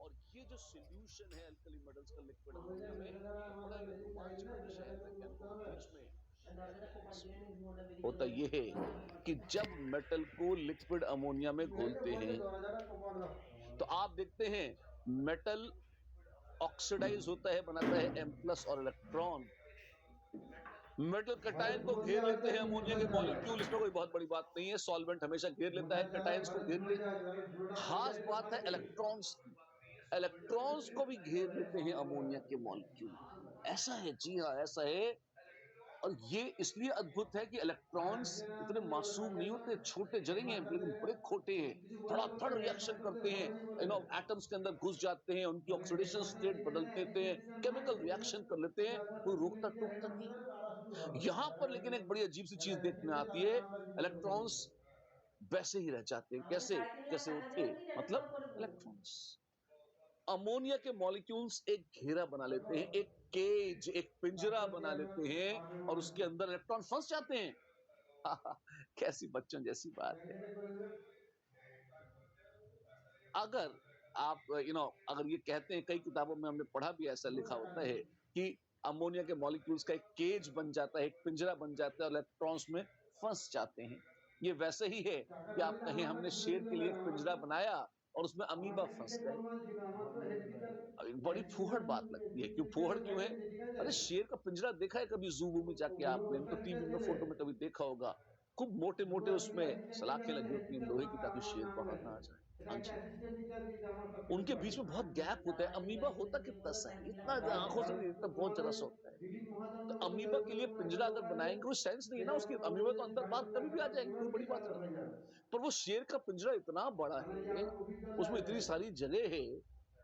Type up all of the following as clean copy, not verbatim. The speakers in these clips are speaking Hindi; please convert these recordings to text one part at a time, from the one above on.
और ये जो सॉल्यूशन है अल्कली मेटल्स का लिक्विड अमोनिया में, ये बड़ा ही रोमांचक विषय है वैज्ञानिकों के बीच में। इसमें होता ये है कि जब मेटल को लिक्विड अमोनिया में घोलते हैं, तो आप देखते हैं मेटल ऑक्सीडाइज होता है, बनाता है M प्लस और इलेक्ट्रॉन। मेटल कटायन को घेर लेते हैं अमोनिया के मॉलिक्यूल, इसमें कोई बहुत बड़ी बात नहीं है, सॉल्वेंट हमेशा घेर लेता है कटायंस को घेर ले। खास बात है इलेक्ट्रॉन्स की, इलेक्ट्रॉन्स को भी घेर लेते हैं अमोनिया के मॉलिक्यूल। ऐसा है, जी हाँ ऐसा है। और ये इसलिए अद्भुत है कि इलेक्ट्रॉन्स इतने मासूम नहीं होते, छोटे जरे हैं लेकिन बड़े खोटे हैं, धड़ाधड़ रिएक्शन करते हैं, एटम्स के अंदर घुस जाते हैं, उनकी ऑक्सीडेशन स्टेट बदल देते हैं, केमिकल रिएक्शन कर लेते हैं, कोई रोकता टोकता नहीं। यहां पर लेकिन एक बड़ी अजीब सी चीज देखने आती है, इलेक्ट्रॉन्स वैसे ही रह जाते हैं, कैसे जैसे वो थे, मतलब इलेक्ट्रॉन्स। अमोनिया के मॉलिक्यूल्स एक घेरा बना लेते हैं, एक केज, एक पिंजरा बना लेते हैं और उसके अंदर इलेक्ट्रॉन फंस जाते हैं। कैसी बच्चों जैसी बात है। अगर आप अगर ये कहते हैं, कई किताबों में हमने पढ़ा भी, ऐसा लिखा होता है कि अमोनिया के मॉलिक्यूल्स का एक केज बन जाता है, एक पिंजरा बन जाता है और इलेक्ट्रॉन्स में फंस जाते हैं। ये वैसे ही है कि आप कहें हमने शेर के लिए एक पिंजरा बनाया और उसमें अमीबा फंस गए। बड़ी फूहड़ बात लगती है। क्यों फूहड़ क्यों है? अरे शेर का पिंजरा देखा है कभी ज़ू वू में जाके आपने? तो टीवी में, फोटो में कभी देखा होगा। खूब मोटे-मोटे उसमें सलाखें लगी होती हैं लोहे की, ताकि शेर बाहर ना आ जाए। हाँ जी। उनके बीच में बहुत गैप होता है। अमीबा होता कितना सा है, इतना आँखों से नहीं दिखता, बहुत ज़रा-सा होता है। तो अमीबा के लिए पिंजरा अगर बनाएँगे, कोई सेंस नहीं है ना उसकी, अमीबा तो अंदर-बाहर कभी भी आ जाएँगे, कोई बड़ी बात नहीं है। पर वो शेर का पिंजरा इतना बड़ा है, उसमें इतनी सारी जगह है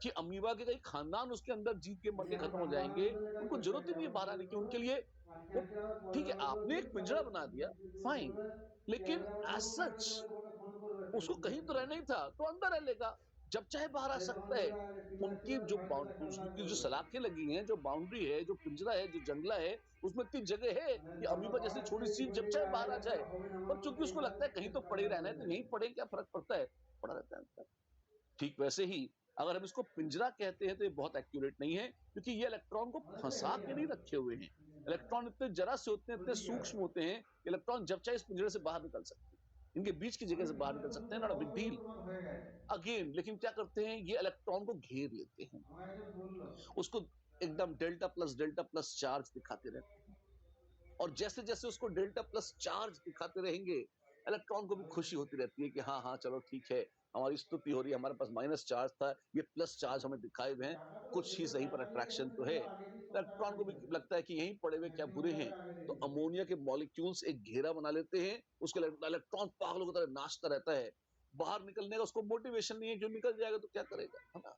कि अमीबा के कई खानदान उसके अंदर जी के मर के खत्म हो जाएँगे। उनको ज़रूरत ही नहीं है बाहर आने की। उनके लिए वो ठीक है, आपने एक पिंजरा बना दिया, फाइन, लेकिन एज़ सच उसको कहीं तो रहना ही था, तो अंदर रह लेगा, जब चाहे बाहर आ सकता है। उनकी जो उसकी जो सलाखें लगी हैं, जो बाउंड्री है, जो पिंजरा है, जो जंगला है, उसमें इतनी जगह है कि अमीबा जैसी छोटी-सी चीज़ जब चाहे बाहर आ जाए। पर चूँकि उसको लगता है कहीं तो पड़े ही रहना है, तो यहीं पड़े, क्या फ़र्क पड़ता है? पड़ा रहता है अंदर। ठीक वैसे ही अगर हम इसको पिंजरा कहते हैं, तो ये बहुत एक्यूरेट नहीं है, क्योंकि ये इलेक्ट्रॉन को फँसा के नहीं रखे हुए हैं। इलेक्ट्रॉन इतने ज़रा से होते हैं, इतने सूक्ष्म होते हैं, इलेक्ट्रॉन जब चाहे इस पिंजरे से बाहर निकल सकते हैं। इनके बीच की जगह से बाहर निकल सकते हैं, not a big deal. Again लेकिन क्या करते हैं, ये इलेक्ट्रॉन को घेर लेते हैं, उसको एकदम डेल्टा प्लस चार्ज दिखाते रहते हैं। और जैसे जैसे उसको डेल्टा प्लस चार्ज दिखाते रहेंगे, इलेक्ट्रॉन को भी खुशी होती रहती है कि हाँ हाँ चलो ठीक है, हमारी स्तुति हो रही है, हमारे पास माइनस चार्ज था, ये प्लस चार्ज हमें दिखाए हुए हैं, कुछ ही सही पर अट्रैक्शन तो है। इलेक्ट्रॉन को भी लगता है कि यहीं पड़े हुए क्या बुरे हैं। तो अमोनिया के मॉलिक्यूल्स एक घेरा बना लेते हैं, उसके इलेक्ट्रॉन पागलों की तरह नाचता रहता है। बाहर निकलने का उसको मोटिवेशन नहीं है, जो निकल जाएगा तो क्या करेगा, है ना?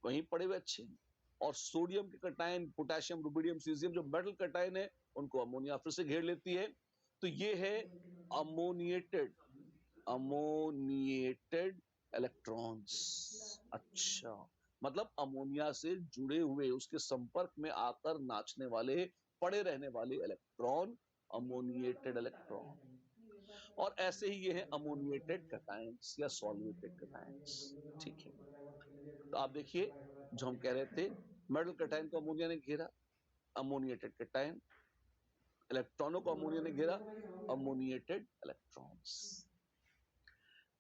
वहीं पड़े हुए अच्छे हैं। और सोडियम के कटायन, पोटेशियम, रुबिडियम, सीज़ियम, जो मेटल कटायन है, उनको अमोनिया फिर से घेर लेती है। तो ये है अमोनिएटेड अमोनिएटेड इलेक्ट्रॉन्स। अच्छा, मतलब अमोनिया से जुड़े हुए, उसके संपर्क में आकर नाचने वाले, पड़े रहने वाले इलेक्ट्रॉन, अमोनिएटेड इलेक्ट्रॉन। और ऐसे ही ये है अमोनिएटेड कैटायंस या सॉल्वेटेड कैटायंस। ठीक है। तो आप देखिए, जो हम कह रहे थे, मेटल कैटायन को अमोनिया ने घेरा, अमोनिएटेड कैटायन, इलेक्ट्रॉनों को अमोनिया ने घेरा, अमोनिएटेड इलेक्ट्रॉन्स।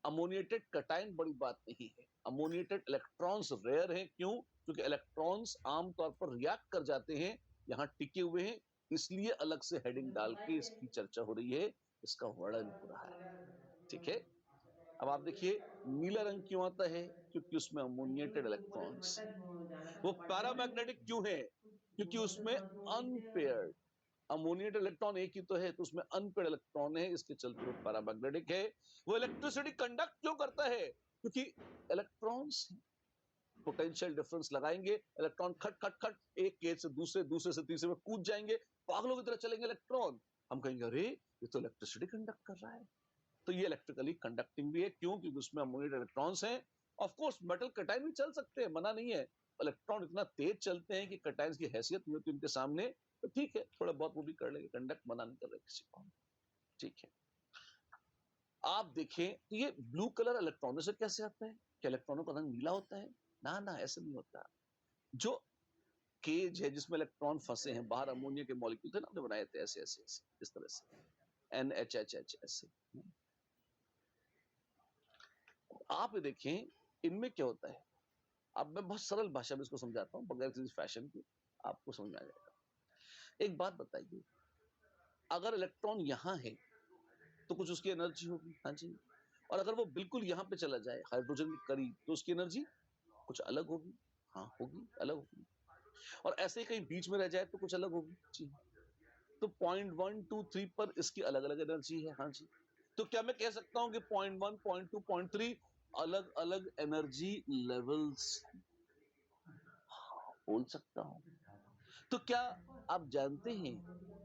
अमोनिएटेड कैटायन बड़ी बात नहीं है, अमोनिएटेड इलेक्ट्रॉन्स रेयर हैं। क्यों? क्योंकि इलेक्ट्रॉन्स आमतौर पर रिएक्ट कर जाते हैं, यहाँ टिके हुए हैं, इसलिए अलग से हेडिंग डाल के इसकी चर्चा हो रही है, इसका वर्णन हो रहा है। ठीक है। अब आप देखिए, नीला रंग क्यों आता है? क्योंकि उसमें अमोनिएटेड इलेक्ट्रॉन्स हैं। वो पैरामैग्नेटिक क्यों है? क्योंकि उसमें अनपेयर्ड अमोनिएटेड इलेक्ट्रॉन एक ही तो है, तो उसमें अनपेयर्ड इलेक्ट्रॉन है, इसके चलते वो पैरामैग्नेटिक है। वो इलेक्ट्रिसिटी कंडक्ट क्यों करता है? क्योंकि इलेक्ट्रॉन्स पोटेंशियल डिफरेंस लगाएंगे, इलेक्ट्रॉन खट खट खट एक केज से दूसरे, दूसरे से तीसरे में कूद जाएंगे, पागलों की तरह चलेंगे इलेक्ट्रॉन। हम कहेंगे अरे ये तो इलेक्ट्रिसिटी कंडक्ट कर रहा है। तो ये इलेक्ट्रिकली कंडक्टिंग भी है। क्यों? क्योंकि उसमें अमोनिएटेड इलेक्ट्रॉन्स हैं। ऑफ कोर्स मेटल कटायन भी चल सकते हैं, मना नहीं है। इलेक्ट्रॉन इतना तेज चलते हैं कि कटायंस की हैसियत नहीं होती उनके सामने। तो ठीक है, थोड़ा बहुत वो भी कर लेंगे कंडक्ट, मना नहीं कर रहे किसी को। ठीक है। आप देखें तो ये ब्लू कलर इलेक्ट्रॉनों से कैसे आता है? क्या इलेक्ट्रॉनों का रंग नीला होता है? ना, ना, ऐसे नहीं होता। जो केज है जिसमें इलेक्ट्रॉन फँसे हैं, बाहर अमोनिया के मॉलिक्यूल थे ना हमने बनाए थे ऐसे, ऐसे, ऐसे, इस तरह से, NH ऐसे। आप ये देखें, इनमें क्या होता है? अब मैं बहुत सरल भाषा में इसको समझाता हूँ, बगैर किसी फैशन के, आपको समझ में आ जाएगा। एक बात बताइए, अगर इलेक्ट्रॉन यहाँ है, तो कुछ उसकी एनर्जी होगी, हाँ जी। और अगर वो बिल्कुल यहाँ पे चला जाए, हाइड्रोजन के करीब, तो उसकी एनर्जी कुछ अलग होगी। हाँ, होगी, अलग होगी। और ऐसे ही कहीं बीच में रह जाए तो कुछ अलग होगी। जी हाँ। तो पॉइंट 1, 2, 3 पर इसकी अलग-अलग एनर्जी है। हाँ जी। तो क्या मैं कह सकता हूँ कि पॉइंट 1, पॉइंट 2, पॉइंट 3 अलग-अलग एनर्जी लेवल्स? हाँ, बोल सकता हूँ। तो क्या आप जानते हैं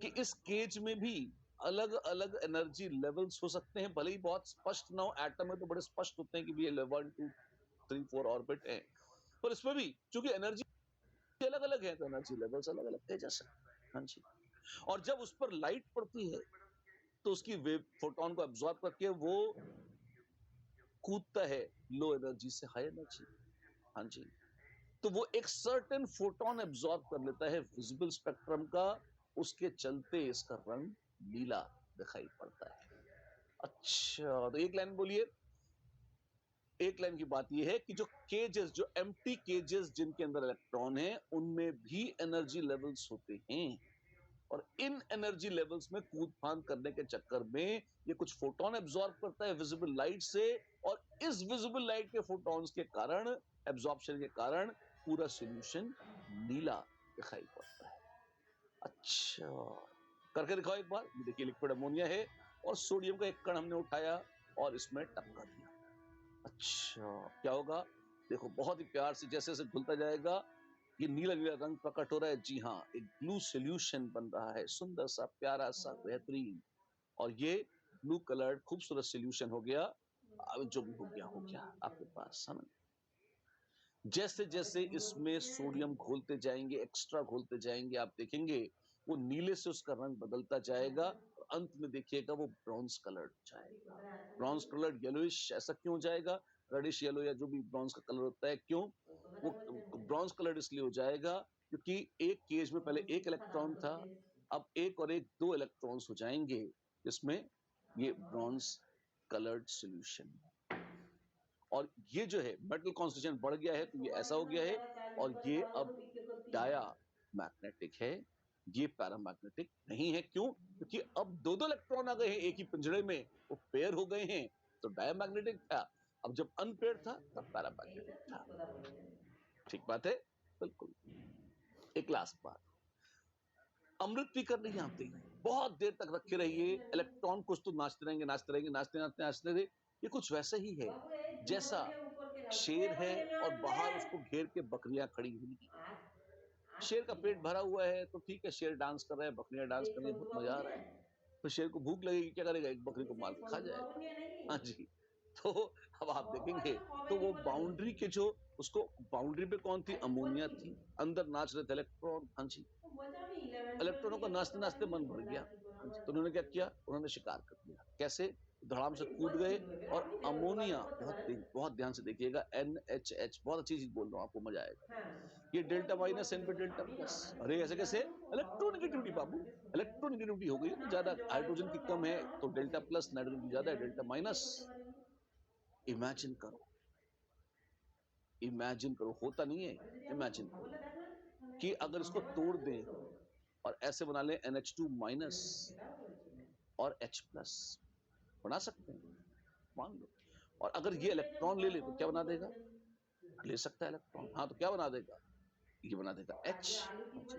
कि इस केज में भी अलग-अलग एनर्जी लेवल्स हो सकते हैं? भले ही बहुत स्पष्ट ना हो, एटम में तो बड़े स्पष्ट होते हैं कि भई ये 1, 2, 3, 4 ऑर्बिट है। पर इसमें भी चूँकि एनर्जी अलग-अलग है, तो एनर्जी लेवल्स अलग-अलग कहे जा सकते हैं। हाँ जी। और जब उस पर लाइट पड़ती है, तो उसकी वेव फोटोन को अब्सॉर्ब करके वो कूदता है लो एनर्जी से हाई एनर्जी। हाँ जी। तो वो एक सर्टेन फोटोन एब्सॉर्ब कर लेता है विजिबल स्पेक्ट्रम का, उसके चलते इसका रंग नीला दिखाई पड़ता है। अच्छा, तो एक लाइन बोलिए। एक लाइन की बात ये है कि जो केजेस, जो एम्प्टी केजेस जिनके अंदर इलेक्ट्रॉन है, उनमें भी एनर्जी लेवल्स होते हैं। और इन एनर्जी लेवल्स में कूद फांद करने के चक्कर में ये कुछ फोटोन एब्सॉर्ब करता है विजिबल लाइट से, और इस विजिबल लाइट के फोटॉन्स के कारण, एब्सॉर्प्शन के कारण, पूरा सॉल्यूशन नीला दिखाई पड़ता है। अच्छा, करके दिखाओ एक बार। ये देखिए लिक्विड अमोनिया है, और सोडियम का एक कण हमने उठाया और इसमें टपका दिया। अच्छा, क्या होगा? देखो बहुत ही प्यार से जैसे जैसे घुलता जाएगा, ये नीला नीला रंग प्रकट हो रहा है। जी हाँ, एक ब्लू सॉल्यूशन बन रहा है, सुंदर सा, प्यारा सा, बेहतरीन। और ये ब्लू कलर्ड खूबसूरत सॉल्यूशन हो गया। अब जो भी हो गया आपके पास, है ना? जैसे जैसे इसमें सोडियम घोलते जाएंगे, एक्स्ट्रा घोलते जाएंगे, आप देखेंगे वो नीले से उसका रंग बदलता जाएगा, और अंत में देखिएगा वो ब्रॉन्ज कलर्ड हो जाएगा। ब्रॉन्ज कलर्ड येलोइश ऐसा क्यों हो जाएगा? रेडिश येलो या जो भी ब्रॉन्ज का कलर होता है, क्यों? वो ब्रॉन्ज कलर्ड इसलिए हो जाएगा क्योंकि एक केज में पहले एक इलेक्ट्रॉन था, अब एक और एक दो इलेक्ट्रॉन्स हो जाएंगे, जिसमें ये ब्रॉन्ज कलर्ड सॉल्यूशन। और ये जो है मेटल कॉन्सेंट्रेशन बढ़ गया है, तो ये ऐसा हो गया है। और ये अब डाया मैग्नेटिक है, ये पैरामैग्नेटिक नहीं है। क्यों? क्योंकि अब दो दो इलेक्ट्रॉन आ गए हैं एक ही पिंजरे में, वो पेयर हो गए हैं। तो डायमैग्नेटिक था, अब जब अनपेयर था तब पैरामैग्नेटिक था। ठीक बात है? बिल्कुल। एक लास्ट बात, अमृत पीकर नहीं आते हैं, बहुत देर तक रखे रहिए, इलेक्ट्रॉन कुछ तो नाचते रहेंगे, नाचते रहेंगे, नाचते नाचते नाचते रहे। ये कुछ वैसा ही है जैसा शेर है और बाहर उसको घेर के बकरियां खड़ी हुई हैं। शेर का पेट भरा हुआ है तो ठीक है, शेर डांस कर रहा है, बकरियां डांस कर रही है, बहुत मजा आ रहा है। तो शेर को भूख लगेगी, क्या करेगा? एक बकरी को मार के खा जाएगा। हाँ जी। तो अब आप देखेंगे, तो वो बाउंड्री के जो, उसको बाउंड्री पे कौन थी? अमोनिया थी, अंदर नाच रहे थे इलेक्ट्रॉन। हाँ जी। इलेक्ट्रॉनों का नाचते नाचते मन भर गया। हाँ जी। तो उन्होंने क्या किया? उन्होंने शिकार कर लिया। कैसे? धड़ाम से कूद गए, और अमोनिया, बहुत ध्यान से देखिएगा, NHH, बहुत अच्छी चीज बोल रहा हूँ, आपको मजा आएगा। ये डेल्टा माइनस एन पे डेल्टा प्लस। अरे ऐसे कैसे? इलेक्ट्रोनेगेटिविटी बाबू, इलेक्ट्रोनेगेटिविटी हो गई है ना ज्यादा, हाइड्रोजन की कम है तो डेल्टा प्लस, नाइट्रोजन की ज्यादा है डेल्टा माइनस। इमेजिन करो, इमेजिन करो, होता नहीं है। इमेजिन करो कि अगर इसको तोड़ दें और ऐसे बना लें NH2 माइनस और H प्लस, बना सकते हैं, मान लो। और अगर ये इलेक्ट्रॉन ले ले तो क्या बना देगा? ले सकता है इलेक्ट्रॉन, हाँ, तो क्या बना देगा? ये बना देगा H। हाँ जी।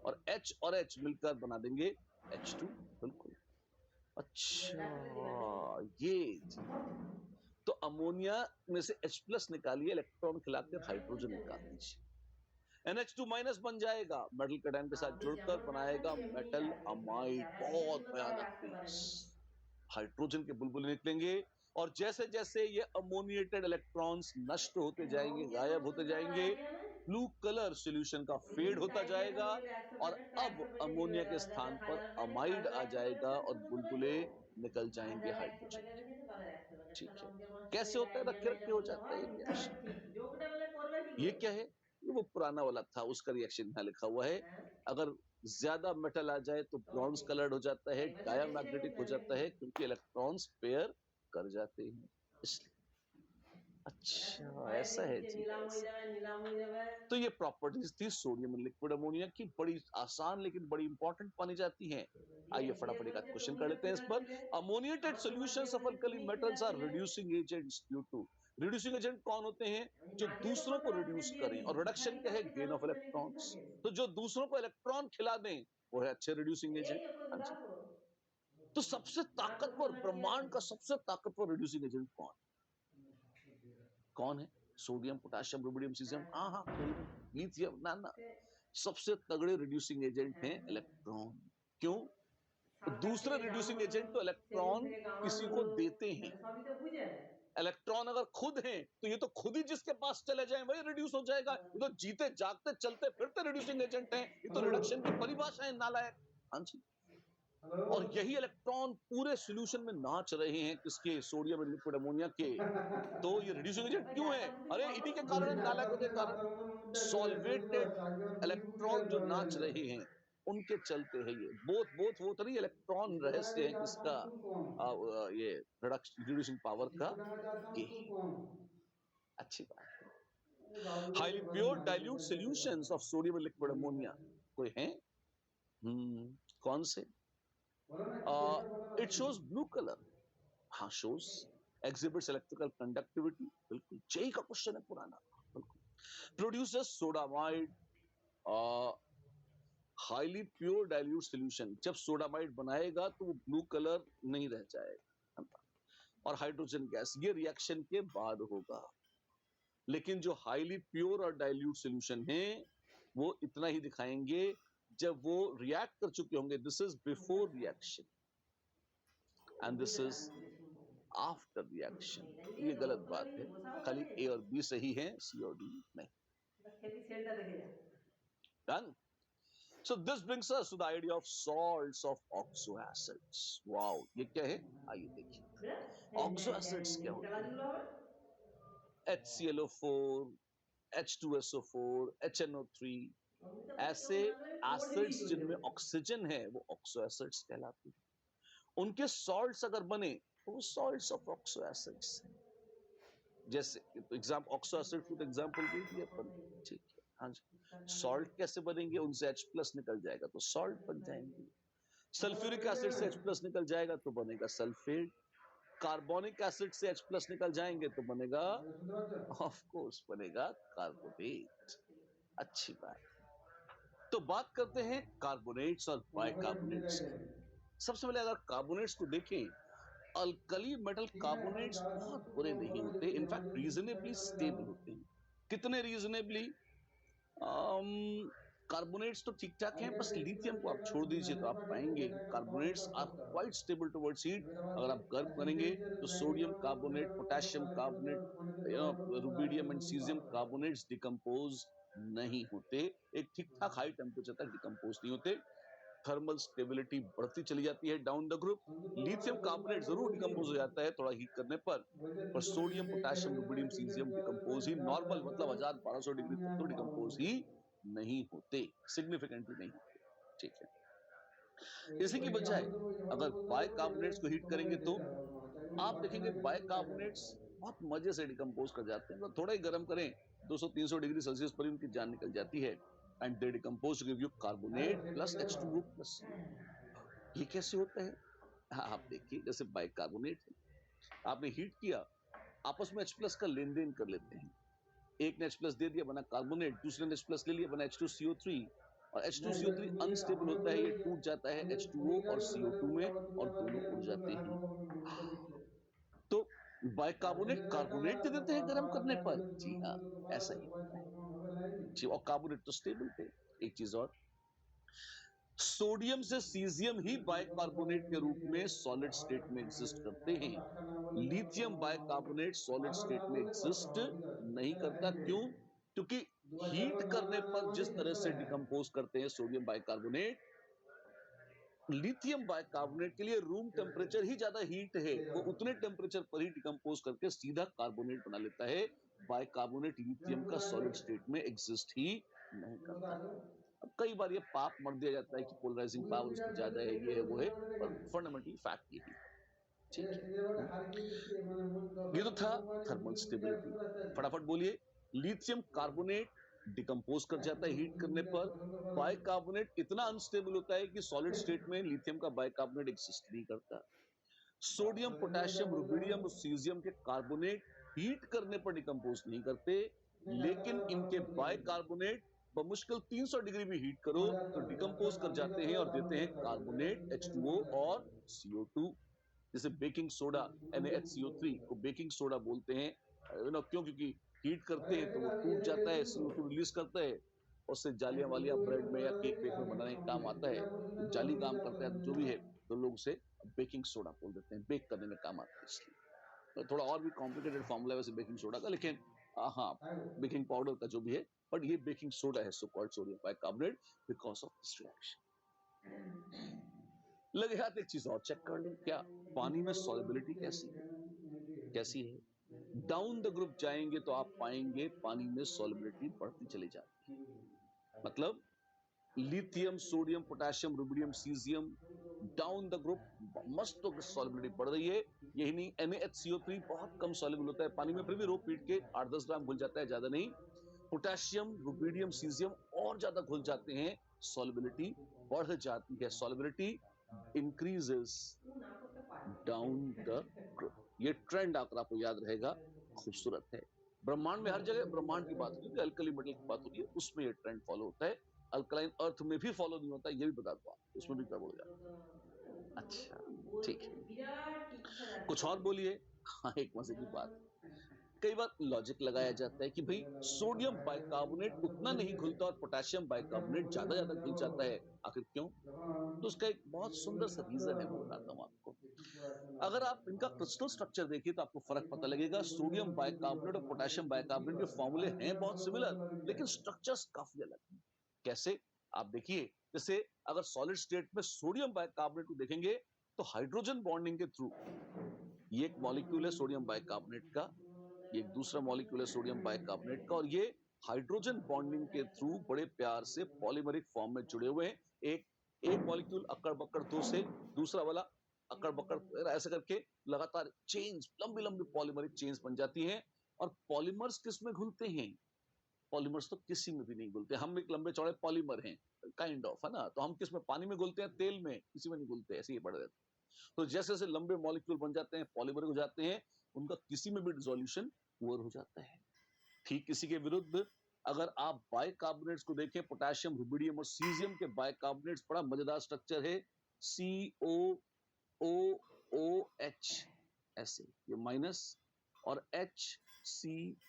और H और H मिलकर बना देंगे H2। बिल्कुल। अच्छा, ये चीज। तो अमोनिया में से H प्लस निकालिए, इलेक्ट्रॉन खिलाकर हाइड्रोजन निकाल दीजिए, NH2 माइनस बन जाएगा, मेटल कैटायन के साथ जुड़कर बनाएगा मेटल अमाइड, बहुत भयानक बेस। हाइड्रोजन के बुलबुले निकलेंगे, और जैसे जैसे ये अमोनिएटेड इलेक्ट्रॉन्स नष्ट होते जाएंगे, गायब होते जाएंगे, ब्लू कलर सॉल्यूशन का फेड होता जाएगा और अब अमोनिया के स्थान पर अमाइड आ जाएगा और बुलबुले निकल जाएंगे हाइड्रोजन के। ठीक है, कैसे होता है? रखे रखे हो जाता है ये रिएक्शन। ये क्या है? ये वो पुराना वाला था, उसका रिएक्शन यहाँ लिखा हुआ है। अगर ज्यादा मेटल आ जाए तो ब्रॉन्ज कलर्ड हो जाता है, डायामैग्नेटिक हो जाता है, क्योंकि इलेक्ट्रॉन्स पेयर कर जाते हैं इसलिए। अच्छा, ऐसा है जी, নিলাম হয়ে ऐसा। যাবে, নিলাম হয়ে যাবে। तो ये प्रॉपर्टीज थी सोडियम लिक्विड अमोनिया की, बड़ी आसान लेकिन बड़ी इंपॉर्टेंट मानी जाती हैं। দিয়ে आइए দিয়ে फटाफट एक आध বলছে क्वेश्चन তুমি कर তো लेते हैं इस ফিগার पर। ছিলে, अमोनिएटेड আমার তোমার सॉल्यूशंस বিয়ে ऑफ বলছে अल्कली তুমি मेटल्स ফিগাर आर ছিলে। Reducing agents due to. Reducing agent कौन होते हैं? আমি जो না দিয়ে তো दूसरों বলতে को পারতে रिड्यूस দিয়ে करें, দিই। और খালি रिडक्शन क्या है? কাপড় गेन ছাড়া ऑफ কি তাহলে কিছু इलेक्ट्रॉन्स। থাকে? तो जो दूसरों को इलेक्ट्रॉन खिला दें वो है अच्छे रिड्यूसिंग এই एजेंट। যে করে हाँ দাও जी। তো। तो सबसे না তো ताकतवर, তোমার কি আছে? ब्रह्मांड का सबसे ताकतवर रिड्यूसिंग एजेंट कौन? कौन है? Sodium, potassium, rubidium, caesium? হ্যাঁ। हाँ हाँ, क्लोरीन, लिथियम, ना ना। সে सबसे तगड़े रिड्यूसिंग एजेंट हैं হ্যাঁ, इलेक्ट्रॉन। क्यों? সালফার दूसरे থেকে গামা रिड्यूसिंग হলো, एजेंट तो সেলিন इलेक्ट्रॉन থেকে গামা किसी হলো। को देते हैं। তাহলে সবই তো বুঝে। इलेक्ट्रॉन अगर खुद हैं तो ये तो खुद ही जिसके पास चले जाएं वही रिड्यूस हो जाएगा। ये तो जीते जागते चलते फिरते रिड्यूसिंग एजेंट हैं। ये तो हेलो रिडक्शन की परिभाषा है, नालायक। हाँ जी। हेलो और यही इलेक्ट्रॉन पूरे सॉल्यूशन में नाच रहे हैं, किसके? सोडियम लिक्विड अमोनिया के। तो ये रिड्यूसिंग एजेंट ওই क्यों है? একটা বুদ্ধি अरे কল্পনা इन्हीं के করতে कारण ये है, হবে। नालायकों के आपस में कारण। वातावरण में मुद्दे सॉल्वेटेड चाय और बीड़ी बूटी इलेक्ट्रॉन जो लगा नाच जाएंगे रहे हैं उनके चलते है ये। बोथ बोथ वो तो नहीं, इलेक्ट्रॉन इसको रहस्य बताएंगे है कि आप किसका? तू कौन हो ये रिड्यूसिंग पावर का। जिसको कहना चाहता हूँ ये तू है। कौन हो अच्छी बात है। ये दारू पी हाईली के बड़े प्योर नाटक डाइल्यूट करते हैं सॉल्यूशंस ऑफ सोडियम लिक्विड बड़ी अमोनिया बात है कोई है? कौन से? बोलो ना कि कैसे बोलो ना इट शोज ब्लू कलर। हाँ, शोज एग्जिबिट्स इलेक्ट्रिकल कंडक्टिविटी। बिल्कुल जेई का क्वेश्चन है पुराना। बिल्कुल। Producers sodamide, highly pure dilute solution. जब सोडामाइड बनाएगा तो वो ब्लू कलर नहीं रह जाएगा, और हाइड्रोजन गैस, ये रिएक्शन के बाद होगा। लेकिन जो हाईली प्योर और डाइल्यूट सॉल्यूशन है वो इतना ही दिखाएंगे जब वो रिएक्ट कर चुके होंगे। This is before reaction and this বুঝতে इज পারলাম যে শুনবো। After reaction. এইটা দিয়ে ये দেবো, गलत ওগুলো बात দিয়ে है। বসাবো खाली তাকে। ए और बी सही है, सी और डी नहीं। খেলি সেলটা দেখে যা। Done. So this brings us to the idea of salts of oxo acids. Wow, ये क्या है? आइए देखिए। বুঝলে? ऑक्सो एसिड्स क्या होते हैं? খেলাধুলো হবে। HClO4, H2SO4, HNO3, অমৃতা বলছে কেউ ऐसे না করে কোড দিয়ে एसिड्स চলে जिनमें যাবে। ऑक्सीजन है वो ऑक्सो एसिड्स कहलाते हैं। उनके सॉल्ट्स अगर बने तो वो सॉल्ट्स ऑफ ऑक्सो एसिड्स हैं। जैसे एग्जाम ऑक्सो एसिड को एग्जांपल दे दिया अपन। ठीक है, हाँ जी। सॉल्ट कैसे बनेंगे? उनसे H प्लस निकल जाएगा तो सॉल्ट बन जाएंगे। हमारा सल्फ्यूरिक कैसे एसिड से H प्लस निकल जाएगा तो बनेगा सल्फेट। कार्बोनिक एसिड से H प्लस निकल जाएंगे तो बनेगा, आगे सुन रहा था ऑफ कोर्स बनेगा कार्बोनेट। अच्छी बात। तो बात करते हैं कार्बोनेट्स और वहाँ पर एक बाइकार्बोनेट्स मिनट की। है सबसे पहले अगर कार्बोनेट्स को देखें, अल्कली मेटल ठीक है अपन कार्बोनेट्स चार बहुत पांच तो बुरे कॉल नहीं करो होते, जल्दी हमारे इनफैक्ट जल्दी शिफ्ट रीजनेबली करके आगे स्टेबल जाना होते हैं। कितने रीजनेबली? कार्बोनेट्स तो ठीक ठाक हैं, आगे बस पे लिथियम एक्सप्रेस को आप करना छोड़ दीजिए तो मैसेज आप पार्टी को पाएंगे देना है कि कॉल कार्बोनेट्स आर करता क्वाइट स्टेबल टुवर्ड्स हीट। अगर हमारे अगर आप गर्म मैसेज करेंगे भेज दिया तो तो जाएंगे सोडियम और कार्बोनेट, अंदर वो पोटेशियम आगे कार्बोनेट, होने के बाद तो आगे रुबिडियम एंड जल्दी सीजियम बात करना कार्बोनेट्स डिकम्पोज नहीं होते। एक ठीक ठाक हाई टेम्परेचर तक डिकम्पोज नहीं होते। थर्मल स्टेबिलिटी बढ़ती चली जाती है down the group. Sandeep lithium बाबा जल्दी कार्बोनेट बात जरूर करो डिकम्पोज हो जाता है थोड़ा हीट करने बोलते पर तुमको सोडियम, पीछे एक पोटेशियम, करेंगे रुबिडियम, तो पीछे सीजियम क्या डिकम्पोज ही क्या नॉर्मल, क्या मतलब 1200 डिग्री हम तक यहाँ तो मालूम डिकम्पोज ही नहीं होते, सिग्निफिकेंटली नहीं होते। ठीक है। ऐसे इसी की पढ़ेंगे हम बजाय तो ये वाला अगर बोल रहे हो बाइकार्बोनेट्स को ये हीट तुम्हारे करेंगे तो जैसे है वहाँ चाहिए मुझे आप बात देखेंगे करना है कि क्या करना बाइकार्बोनेट्स है बहुत मजे से डिकम्पोज कर जाते हैं। तो थोड़ा ही गर्म करें, 200-300 डिग्री सेल्सियस पर ही उनकी जान निकल जाती है। And they decompose to give you है कार्बोनेट एक plus second H2O plus CO। ये कैसे होता है? हाँ, आप देखिए, जैसे बाइकार्बोनेट है, आपने हीट किया, आपस में H प्लस का लेन देन कर लेते हैं। एक ने H प्लस दे दिया, बना कार्बोनेट, दूसरे ने H प्लस ले लिया, बना H2CO3। और नहीं जब H2CO3 ये अनस्टेबल हमारे होता है, ये बोले टूट जाता है हमने H2O बोलेगा और तो CO2 मैसेज में फॉरवर्ड और किया दोनों ये उड़ उसमें जाते आता हैं। होगा ग्रुप पे लिख के तो आगे बाइकार्बोनेट से रहता है कार्बोनेट दे तो देते हैं गर्म बाहर करने जाके पर। तो जी तुम हाँ, बोले तो दोबारा ऐसा ही तुम्हारी होता है हमें लाएगी जी। और कार्बोनेट तो स्टेबल थे। एक चीज और, सोडियम से सीजियम ही बाइकार्बोनेट के रूप में सॉलिड स्टेट में एग्जिस्ट करते हैं। आपका नाम बोलेगा लिथियम बाइकार्बोनेट सॉलिड आप स्टेट बता में दोगे तो एग्जिस्ट आप इधर नहीं पहले करता। आएंगे क्यों? क्योंकि हीट करने पर जिस तरह से डिकम्पोज करते हैं सोडियम बाइकार्बोनेट, लिथियम बाइकार्बोनेट के लिए रूम टेम्परेचर ही ज्यादा हीट है, वो उतने टेम्परेचर पर ही डिकम्पोज करके सीधा कार्बोनेट बना लेता है। बाइकार्बोनेट लिथियम का सॉलिड स्टेट में एग्जिस्ट ही नहीं करता। अब कई बार ये पाप मर दिया जाता है कि पोलराइजिंग पावर उसकी ज्यादा है, ये है वो है, पर फंडामेंटली फैक्ट यही है। ठीक है। ये तो था थर्मल स्टेबिलिटी। फटाफट बोलिए, लिथियम कार्बोनेट डिकम्पोज कर जाता है हीट करने पर। बाइकार्बोनेट इतना अनस्टेबल होता है कि सॉलिड स्टेट में लिथियम का बाइकार्बोनेट एग्जिस्ट नहीं करता। सोडियम, पोटेशियम, रुबिडियम और सीजियम के कार्बोनेट हीट करने पर डिकम्पोज नहीं करते, लेकिन इनके बाइकार्बोनेट बमुश्किल 300 डिग्री भी हीट करो तो डिकम्पोज कर जाते हैं और देते हैं कार्बोनेट H2O और CO2। जैसे बेकिंग सोडा NaHCO3 को बेकिंग सोडा बोलते हैं, क्यों? क्योंकि हीट करते हैं तो वो टूट जाता है, CO2 रिलीज करता है, उससे जालियां वालियां ब्रेड में या केक वेक में बनाने का काम आता है, तो जाली काम करता है, जो भी है, तो लोग उसे बेकिंग सोडा बोल देते हैं, बेक करने में काम आता है। इसलिए तो थोड़ा और भी कॉम्प्लिकेटेड फॉर्मूला है वैसे बेकिंग सोडा का, लेकिन हाँ, बेकिंग पाउडर का जो भी है, बट ये बेकिंग सोडा है, so called sodium bicarbonate, because of this reaction. लगे हाथ एक चीज और चेक कर लें, क्या पानी में सॉलिबिलिटी कैसी है? डाउन द ग्रुप जाएंगे तो आप पाएंगे पानी में सॉलिबिलिटी बढ़ती चली जाती है। मतलब lithium, sodium, potassium, rubidium, caesium, down the group मस्त सॉलिबिलिटी बढ़ रही है। यही नहीं, NaHCO3 बहुत कम सॉल्युबल होता है पानी में, फिर भी रो पीट के 8-10 ग्राम घुल जाता है, ज्यादा नहीं। पोटेशियम, रुबिडियम, सीजियम और ज्यादा घुल जाते हैं, सॉलिबिलिटी बढ़ जाती है। Solubility increases down the group. ये ट्रेंड आकर आपको याद रहेगा, खूबसूरत है। ब्रह्मांड में हर जगह ब्रह्मांड की बात होती है, अल्कली मेटल की बात होती है, उसमें ये ट्रेंड फॉलो होता है। अल्कलाइन अर्थ में भी फॉलो नहीं होता, ये भी बता दो, उसमें भी गड़बड़ हो जाता है। अच्छा, ठीक है, कुछ और बोलिए। हाँ, एक मजे की बात, कई बार लॉजिक लगाया जाता है कि भाई सोडियम बाइकार्बोनेट उतना नहीं घुलता और पोटेशियम बाइकार्बोनेट ज्यादा घुल जाता है, आखिर क्यों? तो उसका एक बहुत सुंदर सा रीजन है, मैं बताता हूं आपको। अगर आप इनका क्रिस्टल स्ट्रक्चर देखिए तो आपको फर्क पता लगेगा। सोडियम बाइकार्बोनेट और पोटेशियम बाइकार्बोनेट के फॉर्मूले हैं बहुत सिमिलर, लेकिन स्ट्रक्चर्स काफी अलग हैं। कैसे? आप देखिए, जैसे अगर सॉलिड स्टेट में सोडियम बाइकार्बोनेट को देखेंगे तो हाइड्रोजन बॉन्डिंग के थ्रू, ये एक मॉलिक्यूल है सोडियम बाइकार्बोनेट का, ये एक दूसरा मॉलिक्यूल है सोडियम बाइकार्बोनेट का, और ये हाइड्रोजन बॉन्डिंग के थ्रू बड़े प्यार से पॉलीमरिक फॉर्म में जुड़े हुए हैं। एक एक मॉलिक्यूल अकड़ बकड़ दो से दूसरा वाला अकड़ बकड़, ऐसे करके लगातार चेन्स, लंबी लंबी पॉलीमरिक चेन्स बन जाती हैं। और पॉलीमर्स किस में घुलते हैं? पॉलीमर्स तो किसी में भी नहीं घुलते। हम एक लंबे चौड़े पॉलीमर हैं, काइंड ऑफ, है ना? तो हम किस में? पानी में घुलते हैं, तेल में, किसी में नहीं घुलते, ऐसे ही पड़े रहते हैं। तो जैसे जैसे लंबे मॉलिक्यूल बन जाते हैं, पॉलीमर हो जाते हैं, उनका किसी में भी डिसोल्यूशन पुअर हो जाता है। ठीक इसी के विरुद्ध अगर आप बाइकार्बोनेट्स को देखें, पोटेशियम, रुबिडियम और सीजियम के बाइकार्बोनेट्स, बड़ा मजेदार स्ट्रक्चर है, COOOH, ऐसे ये माइनस और HCOO,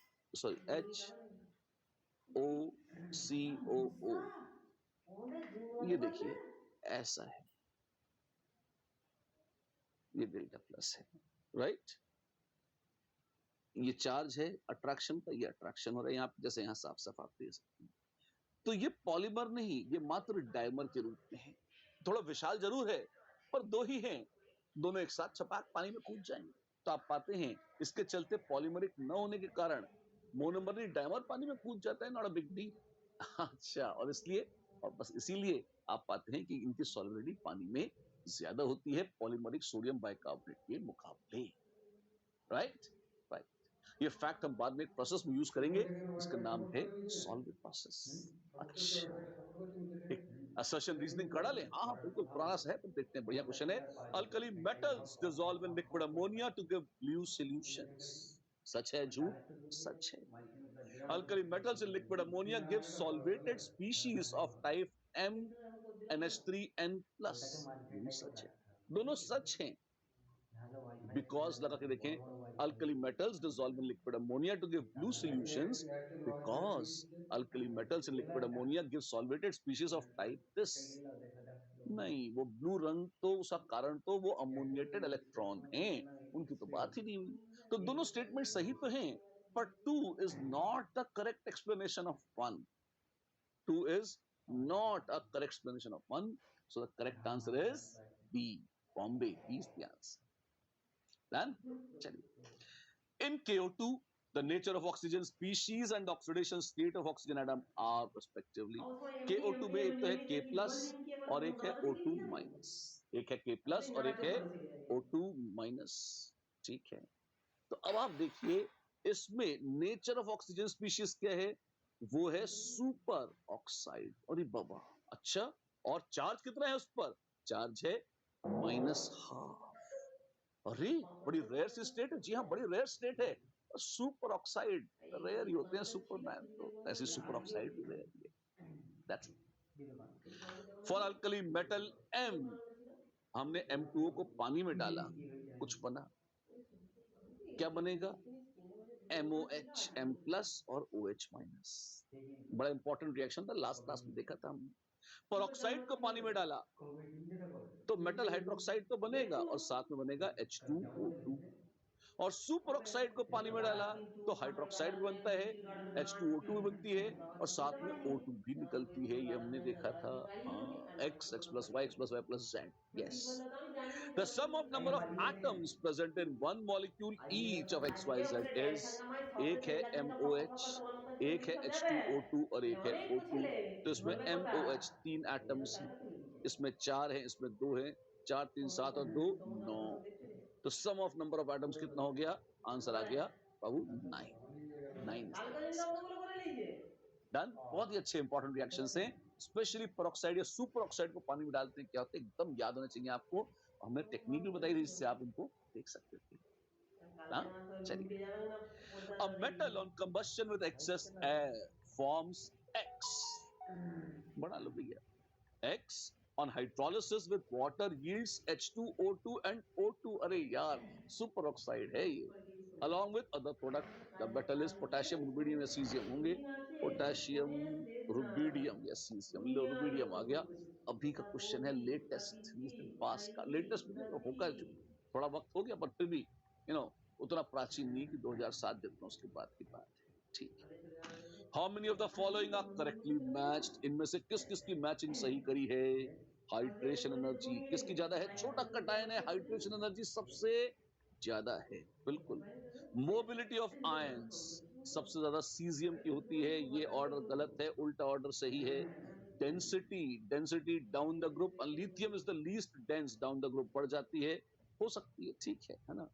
ये देखिए ऐसा है, ये डेल्टा प्लस है, राइट? ये चार्ज है अट्रैक्शन का, ये अट्रैक्शन हो रहा है यहाँ, जैसे यहाँ साफ साफ आप देख सकते हैं। तो ये पॉलीमर नहीं, ये मात्र डायमर के रूप में है। थोड़ा विशाल जरूर है, पर दो ही हैं, दोनों एक साथ छपाक पानी में कूद जाएंगे। तो आप पाते हैं इसके चलते पॉलीमरिक न होने के कारण मोनोमर डायमर पानी में कूद जाता है, नॉट अ बिग डील। अच्छा, और इसलिए, और बस इसीलिए आप पाते हैं कि इनकी सॉल्युबिलिटी पानी में ज्यादा होती है पॉलीमरिक सोडियम बाइकार्बोनेट के मुकाबले, राइट? राइट। ये फैक्ट हम बाद में एक प्रोसेस में यूज करेंगे, इसका नाम है सॉल्वेंट प्रोसेस। अच्छा, एक असर्शन रीजनिंग करा लें। हाँ, बिल्कुल पुराना सा है, पर देखते हैं, बढ़िया क्वेश्चन है। Alkali metals dissolve in liquid ammonia to give blue solutions. सच है झूठ? सच है। Alkali metals in liquid ammonia give solvated species of type MnH3n+। ये भी सच है, दोनों सच हैं। बिकॉज लगा के देखें, alkali metals dissolve in liquid ammonia to give blue solutions because alkali metals in liquid ammonia give solvated species of type this। नहीं, वो ब्लू रंग तो उसका कारण तो वो अमोनिएटेड इलेक्ट्रॉन हैं, उनकी तो बात ही नहीं हुई। तो दोनों स्टेटमेंट सही तो हैं, But 2 is not the correct explanation of 1. 2 is not a correct explanation of 1. So the correct answer is B. Bombay. B is the answer. Done? In KO2, the nature of oxygen species and oxidation state of oxygen atom are respectively. KO2 में एक तो है K plus और एक है O2 minus. एक है K plus और एक है O2 minus. ठीक है. तो अब आप देखिए इसमें नेचर ऑफ ऑक्सीजन स्पीशीज क्या है? वो है सुपर ऑक्साइड. अरे बाबा, अच्छा, और चार्ज कितना है उस पर? चार्ज है -12. अरे बड़ी रेयर सी स्टेट है. जी हाँ, बड़ी रेयर स्टेट है. सुपर ऑक्साइड रेयर ही होते हैं सुपरमैन, तो ऐसी सुपर ऑक्साइड भी रेयर है. That's it. For alkali metal M, हमने M2O को पानी में डाला, कुछ बना. क्या बनेगा? MOH, M प्लस और OH माइनस. बड़ा इंपॉर्टेंट रिएक्शन था, लास्ट क्लास में देखा था हमने. परऑक्साइड को पानी में डाला तो मेटल हाइड्रोक्साइड तो बनेगा और साथ में बनेगा H2O2. और सुपर ऑक्साइड को पानी में डाला तो हाइड्रोक्साइड भी बनता है, H2O2 भी बनती है और साथ में O2 भी निकलती है. ये हमने देखा था. X plus Y plus Z. Yes. The sum of number of atoms present in one molecule each of X, Y, Z is, एक है MOH, एक है H2O2 और एक है O2. तो इसमें MOH 3 एटम्स हैं, इसमें 4 हैं, इसमें 2 हैं. 4 3 7 और 2 9. तो सम ऑफ नंबर ऑफ एटम्स कितना हो गया? आंसर आ गया बाबू 9. डन. बहुत ही अच्छे इंपॉर्टेंट रिएक्शंस हैं. स्पेशली पेरोक्साइड या सुपर ऑक्साइड को पानी में डालते हैं क्या होता है, एकदम याद होना चाहिए आपको. हमने टेक्निक भी बताई थी जिससे आप इनको देख सकते थे. चलिए. A metal on combustion with excess air forms X. बना लो भैया. X on hydrolysis with water yields H2O2 and O2. अरे यार, सुपर ऑक्साइड है ये. Along with other product, the metal is potassium, rubidium या cesium होंगे. पोटेशियम, रुबिडियम या cesium. लो, रुबिडियम आ गया. अभी का क्वेश्चन है लेटेस्ट, पास का. लेटेस्ट होगा, थोड़ा वक्त हो गया पर फिर भी उतना प्राचीन नहीं कि 2007 जितना उसके बाद की बात है. ठीक है. How many of the following are correctly matched? इनमें से किस किस की मैचिंग सही करी है? हाइड्रेशन एनर्जी किसकी ज्यादा है? छोटा कटायन है, हाइड्रेशन एनर्जी सबसे ज्यादा है. बिल्कुल. मोबिलिटी ऑफ आयंस सबसे ज्यादा सीजियम की होती है. ये ऑर्डर गलत है, उल्टा ऑर्डर सही है. Density down the group, lithium is the least dense. Down the group बढ़ जाती है, हो सकती है, ठीक है ना.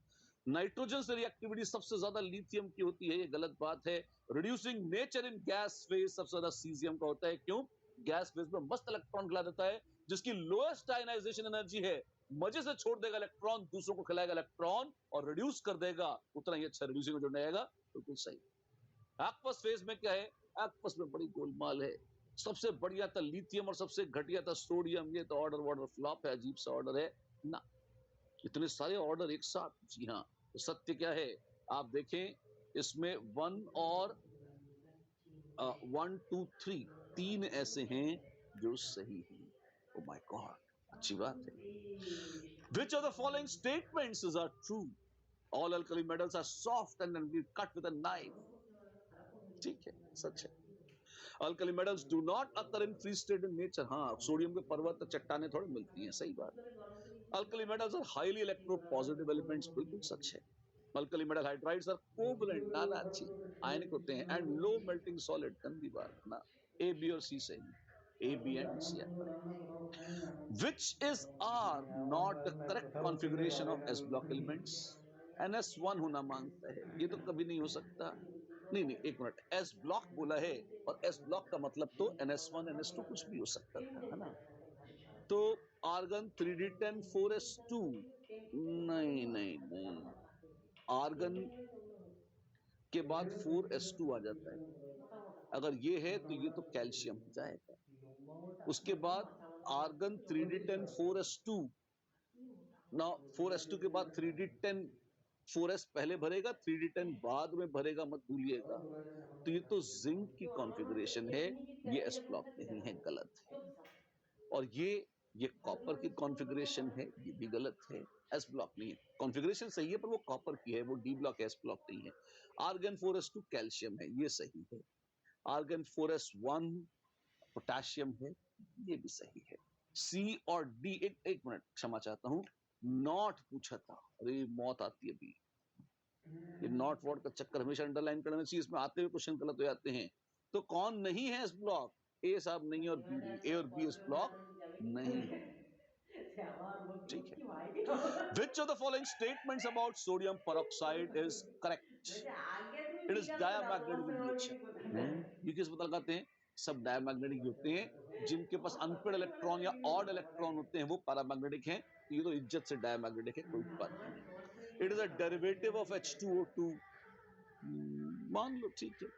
नाइट्रोजन से रिएक्टिविटी सबसे ज्यादा लिथियम की होती है, ये गलत बात है. Reducing nature in gas phase सबसे ज्यादा सीजियम का होता है. क्यों? गैस फेज में मस्त इलेक्ट्रॉन खिला देता है, जिसकी लोएस्ट आयनाइजेशन एनर्जी है. मजे से छोड़ देगा इलेक्ट्रॉन, दूसरों को खिलाएगा इलेक्ट्रॉन और रिड्यूस कर देगा, उतना ही अच्छा रिड्यूसिंग में जुड़ने आएगा. बिल्कुल सही. एक्वस फेज में क्या है? एक्वस में बड़ी गोलमाल है. सबसे बढ़िया था लिथियम और सबसे घटिया था सोडियम. ये तो ऑर्डर फ्लॉप है, अजीब सा ऑर्डर है ना. इतने सारे ऑर्डर एक साथ. जी हाँ. तो सत्य क्या है आप देखें, इसमें 1 और 1 2 3 3 ऐसे हैं जो सही हैं. ओ माय गॉड, अच्छी बात है. Which of the following statements are true? All alkali metals are soft and can be cut with a knife. ठीक है, सच है. Alkali metals do not occur in free state in nature. हाँ, सोडियम के पर्वत चट्टानें थोड़ी मिलती हैं, सही बात. Alkali metals are highly electropositive elements. बिल्कुल सच है. Alkali metal hydrides are covalent, नानाची, आयनिक होते हैं, and low melting solid. गंदी बात ना. A, B और C सही. A, B and C. Which is R not the correct configuration of S block elements? NS1 होना मांगता है. ये तो कभी नहीं हो सकता. नहीं, एक मिनट. S block बोला है और S block का मतलब तो NS1 NS2 कुछ भी हो सकता था, है ना. तो आर्गन 3d10 4s2. नहीं, आर्गन के बाद 4s2 आ जाता है. अगर ये है तो ये तो कैल्शियम हो जाएगा. उसके बाद आर्गन 3d10 4s2. ना 4s2 के बाद 3d10 4s पहले भरेगा, 3d10 बाद में भरेगा, मत भूलिएगा. तो ये तो जिंक की कॉन्फ़िगरेशन है, ये एस ब्लॉक नहीं है, गलत है. और ये कॉपर की कॉन्फ़िगरेशन है, ये भी गलत है. एस ब्लॉक नहीं है, कॉन्फ़िगरेशन सही है पर वो कॉपर की है, वो डी ब्लॉक एस ब्लॉक नहीं है। आर्गन 4s2 कैल्शियम है, ये सही है। आर्गन 4s1 पोटेशियम है, ये भी सही है। सी और डी, एक मिनट क्षमा चाहता हूं, नॉट पूछा था, अरे मौत आती है अभी। ये नॉट वॉट का चक्कर हमेशा अंडरलाइन करना चाहिए, इसमें आते हुए क्वेश्चन गलत हो जाते हैं। तो कौन नहीं है इस ब्लॉक? ए साहब नहीं और बी नहीं, ए और बी इस ब्लॉक नहीं है। से আমার বলছি ठीक है। কি ভাই Which of the following statements about sodium peroxide is correct? বলছে আগে তুমি It is জিজ্ঞাসা করো তোমার diamagnetic in সঙ্গে nature. কি কথা ये किस पता लगाते हैं? सब डायमैग्नेटिक होते हैं, जिनके पास अनपेड इलेक्ट्रॉन या ऑड इलेक्ट्रॉन होते हैं वो पैरामैग्नेटिक हैं। ये तो इज्जत से डायमैग्नेटिक है, कोई बात नहीं है। It is a derivative of H2O2। मान लो ठीक है,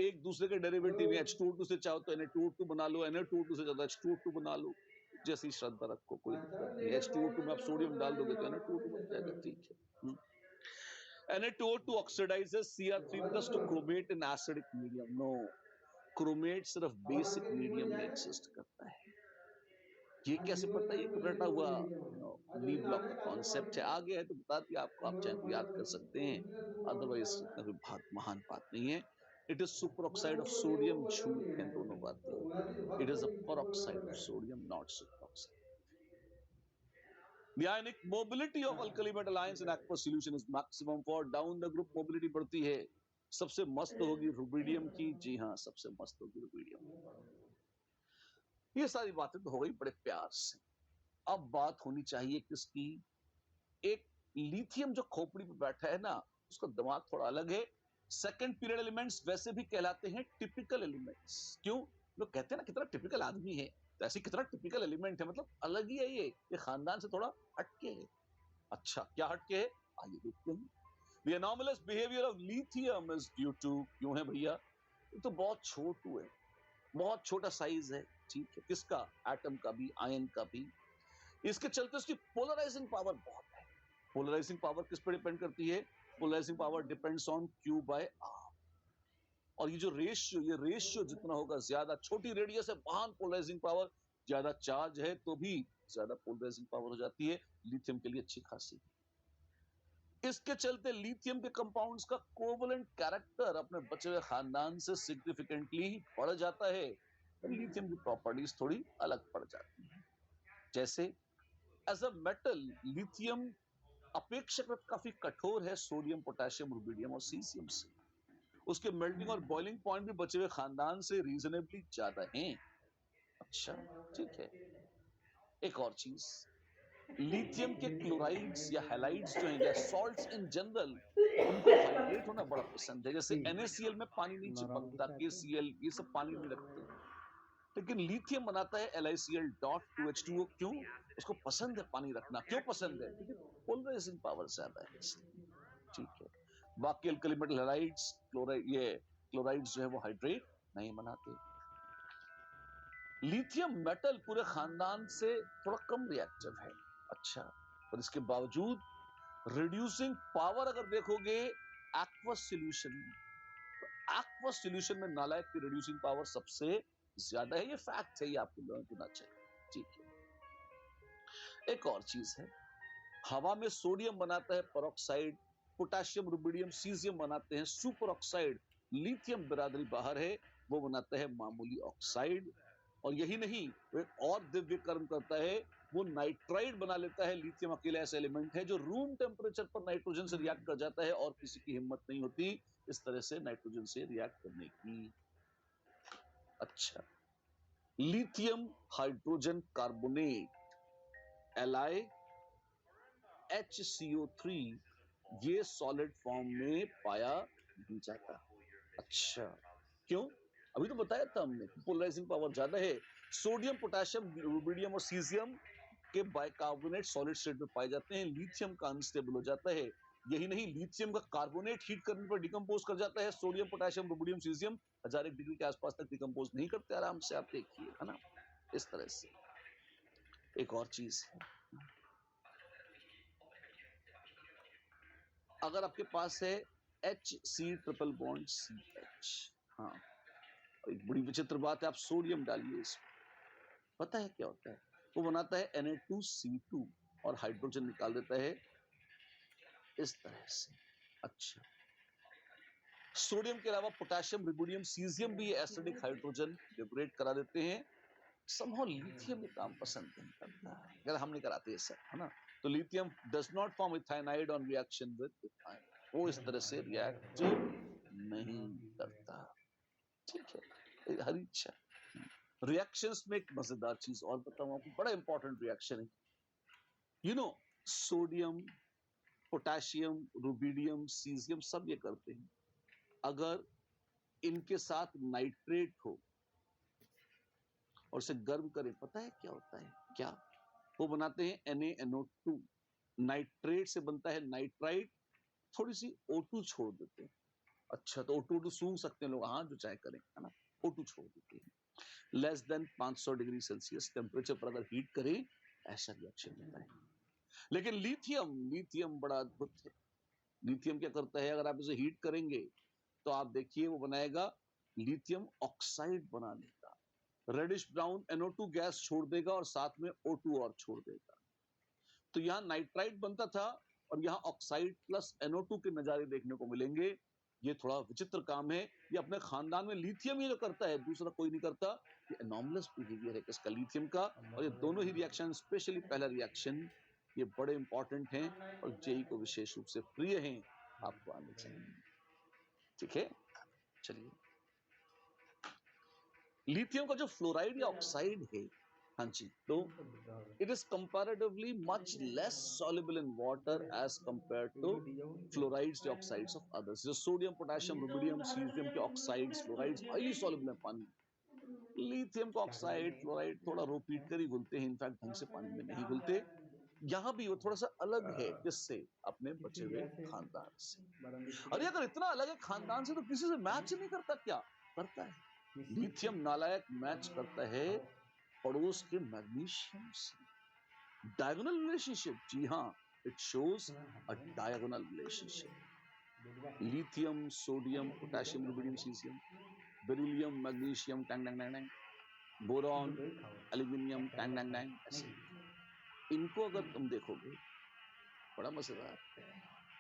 एक दूसरे के डेरिवेटिव है। H2O2 से चाहो तो Na2O2 बना लो, Na2O2 से ज्यादा H2O2 बना लो, जैसी श्रद्धा रखो, कोई दिक्कत नहीं। H2O2 में आप सोडियम डाल दोगे तो Na2O2 बन जाएगा, ठीक है। Na2O2 oxidizes Cr3 plus to chromate in acidic medium. No, chromate सिर्फ बेसिक मीडियम में एग्जिस्ट करता है। ये कैसे पता? ये रटा हुआ ली ब्लॉक का कॉन्सेप्ट है, आगे है तो बता दिया आपको, आप चाहे तो याद कर सकते हैं, अदरवाइज इतना कोई महान बात नहीं है। It is super oxide of sodium, झूठ है दोनों बातें। It is a peroxide of sodium, not super oxide. The ionic mobility of alkali metal ions in aqueous solution is maximum for down the group mobility बढ़ती है। सबसे मस्त होगी रुबिडियम की, जी हाँ सबसे मस्त होगी रुबिडियम। ये सारी बातें तो हो गई बड़े प्यार से। अब बात होनी चाहिए किसकी? एक लिथियम जो खोपड़ी पे बैठा है ना, उसका दिमाग थोड़ा अलग है। सेकंड पीरियड एलिमेंट्स वैसे भी कहलाते हैं टिपिकल एलिमेंट्स। क्यों? लोग कहते हैं ना कितना टिपिकल आदमी है, तो ऐसे कितना टिपिकल एलिमेंट है, मतलब अलग ही है ये खानदान से थोड़ा हटके है। अच्छा क्या हटके है, आइए देखते हैं। The anomalous behavior of lithium is due to, क्यों है भैया? ये तो बहुत छोटू है, बहुत छोटा साइज है, ठीक है, किसका? एटम का भी, आयन का भी। इसके चलते उसकी पोलराइजिंग पावर बहुत है। पोलराइजिंग पावर किस पर डिपेंड करती है? Polarising power depends on Q by R। और ये जो रेशियो जितना होगा ज्यादा, छोटी रेडियस है, महान पोलराइजिंग पावर, ज्यादा चार्ज है तो भी ज्यादा पोलराइजिंग पावर हो जाती है। लिथियम के लिए अच्छी खासी। इसके चलते लिथियम के कंपाउंड्स का कोवलेंट कैरेक्टर अपने बचे हुए खानदान से सिग्निफिकेंटली बढ़ जाता है। लिथियम की प्रॉपर्टीज थोड़ी अलग पड़ जाती हैं। जैसे एज अ मेटल लिथियम अपेक्षाकृत काफी कठोर है सोडियम, पोटेशियम, रुबिडियम और सीजियम से। उसके मेल्टिंग और बॉइलिंग पॉइंट भी बचे हुए खानदान से रीजनेबली ज्यादा हैं। अच्छा ठीक है। एक और चीज, लिथियम के क्लोराइड्स या हैलाइड्स जो हैं या सॉल्ट्स इन जनरल, उनको हाइड्रेट होना बड़ा पसंद है। जैसे NaCl में पानी नहीं चिपकता, KCl ये सब पानी नहीं रखते, लेकिन लिथियम बनाता है LiCl.2H2O। क्यों? उसको पसंद है पानी रखना। क्यों पसंद है? क्योंकि पोलराइजिंग पावर ज्यादा है इसलिए, ठीक है। बाकी अल्कली मेटल हैलाइड्स, क्लोराइड्स जो है वो हाइड्रेट नहीं बनाते। लिथियम मेटल पूरे खानदान से थोड़ा कम रिएक्टिव है। अच्छा, पर इसके बावजूद रिड्यूसिंग पावर अगर देखोगे एक्वस सॉल्यूशन में, तो एक्वस सॉल्यूशन में नालायक की रिड्यूसिंग पावर सबसे ज्यादा है। ये फैक्ट है, ये आपको लर्न करना चाहिए, ठीक है। एक और चीज है, हवा में सोडियम बनाता है पेरोक्साइड, पोटेशियम, रुबिडियम, सीजियम बनाते हैं सुपर ऑक्साइड। लिथियम बिरादरी बाहर है, वो बनाता है मामूली ऑक्साइड। और यही नहीं, वो एक और दिव्य कर्म करता है, वो नाइट्राइड बना लेता है। लिथियम अकेला ऐसा एलिमेंट है जो रूम टेम्परेचर पर नाइट्रोजन से रिएक्ट कर जाता है और किसी की हिम्मत नहीं होती इस तरह से नाइट्रोजन से रिएक्ट करने की। अच्छा, लिथियम हाइड्रोजन कार्बोनेट LiHCO3 ये सॉलिड फॉर्म में पाया नहीं जाता। अच्छा क्यों? अभी तो बताया था हमने, पोलराइजिंग पावर ज्यादा है। सोडियम, पोटेशियम, रुबिडियम और सीजियम के बाइकार्बोनेट सॉलिड स्टेट में पाए जाते हैं। लिथियम का अनस्टेबल हो जाता है। यही नहीं, लिथियम का कार्बोनेट हीट करने पर डिकम्पोज कर जाता है। Sodium, potassium, rubidium, caesium 1001 degree के आसपास तक डिकम्पोज नहीं करते आराम से, आप देखिए, है ना, इस तरह से। एक और चीज है, अगर आपके पास है HC ट्रिपल बॉन्ड CH, हाँ, एक बड़ी विचित्र बात है, आप सोडियम डालिए इसमें, पता है क्या होता है? वो बनाता है Na2CO2। और हाइड्रोजन निकाल देता है इस तरह से। अच्छा, सोडियम के अलावा पोटेशियम, रुबिडियम, सीजियम भी एसिडिक हाइड्रोजन लिबरेट करा देते हैं। समहाउ लिथियम ये काम पसंद नहीं करता, अगर हम नहीं कराते ये सब, है ना? तो lithium does not form ethynide on reaction with ethyne, वो इस तरह से रिएक्ट नहीं करता। ठीक है, हरी इच्छा। रिएक्शंस में एक मजेदार चीज और बताऊं आपको, बड़ा इंपॉर्टेंट रिएक्शन है। You know, sodium, potassium, rubidium, caesium सब ये करते हैं। अगर इनके साथ नाइट्रेट हो और इसे गर्म करें, पता है क्या होता है? क्या वो बनाते हैं NaNO2। नाइट्रेट से बनता है नाइट्राइट, थोड़ी सी O2 छोड़ देते हैं। अच्छा, तो O2 सूंघ सकते हैं लोग, हाँ जो चाहे करें, है ना? O2 छोड़ देते हैं। Less than 500 degree Celsius temperature पर अगर हीट करें, ऐसा रिएक्शन होता है। लेकिन लिथियम बड़ा अद्भुत है। लिथियम क्या करता है? अगर आप इसे हीट करेंगे तो आप देखिए वो बनाएगा लिथियम ऑक्साइड बना देगा, रेडिश ब्राउन NO2 गैस छोड़ देगा और साथ में O2 और छोड़ देगा। तो यहां नाइट्राइट बनता था और यहां ऑक्साइड प्लस NO2 के नजारे देखने को मिलेंगे। ये थोड़ा विचित्र काम है, ये अपने खानदान में लिथियम ही जो करता है, दूसरा कोई नहीं करता। ये एनॉमलस बिहेवियर है इसका, लिथियम का। और ये दोनों ही रिएक्शन, स्पेशली पहला रिएक्शन, ये बड़े इंपॉर्टेंट हैं और जेई को विशेष रूप से प्रिय हैं, आपको आने चाहिए। ठीक है, चलिए। लिथियम का जो फ्लोराइड या ऑक्साइड है, हाँ जी, तो it is comparatively much less soluble in water as compared to fluorides the oxides of others. जो सोडियम, पोटेशियम, रुबिडियम, सीजियम के ऑक्साइड्स, फ्लोराइड्स हाईली soluble है पानी में। लिथियम का ऑक्साइड, फ्लोराइड थोड़ा रो पीट कर ही घुलते हैं, इनफैक्ट ढंग से पानी में नहीं घुलते। यहाँ भी वो थोड़ा सा अलग है, किससे? अपने बचे हुए खानदान से। अरे अगर इतना अलग है खानदान से तो किसी से मैच नहीं करता क्या? करता है। लिथियम नालायक मैच करता है पड़ोस के मैग्नीशियम से। डायगोनल रिलेशनशिप, जी हाँ, it shows a diagonal relationship. Lithium, sodium, potassium, rubidium, caesium, beryllium, magnesium, Tang Tang Tang Tang, boron, aluminium, Tang Tang Tang, ऐसे। इनको अगर तुम देखोगे, बड़ा मजेदार,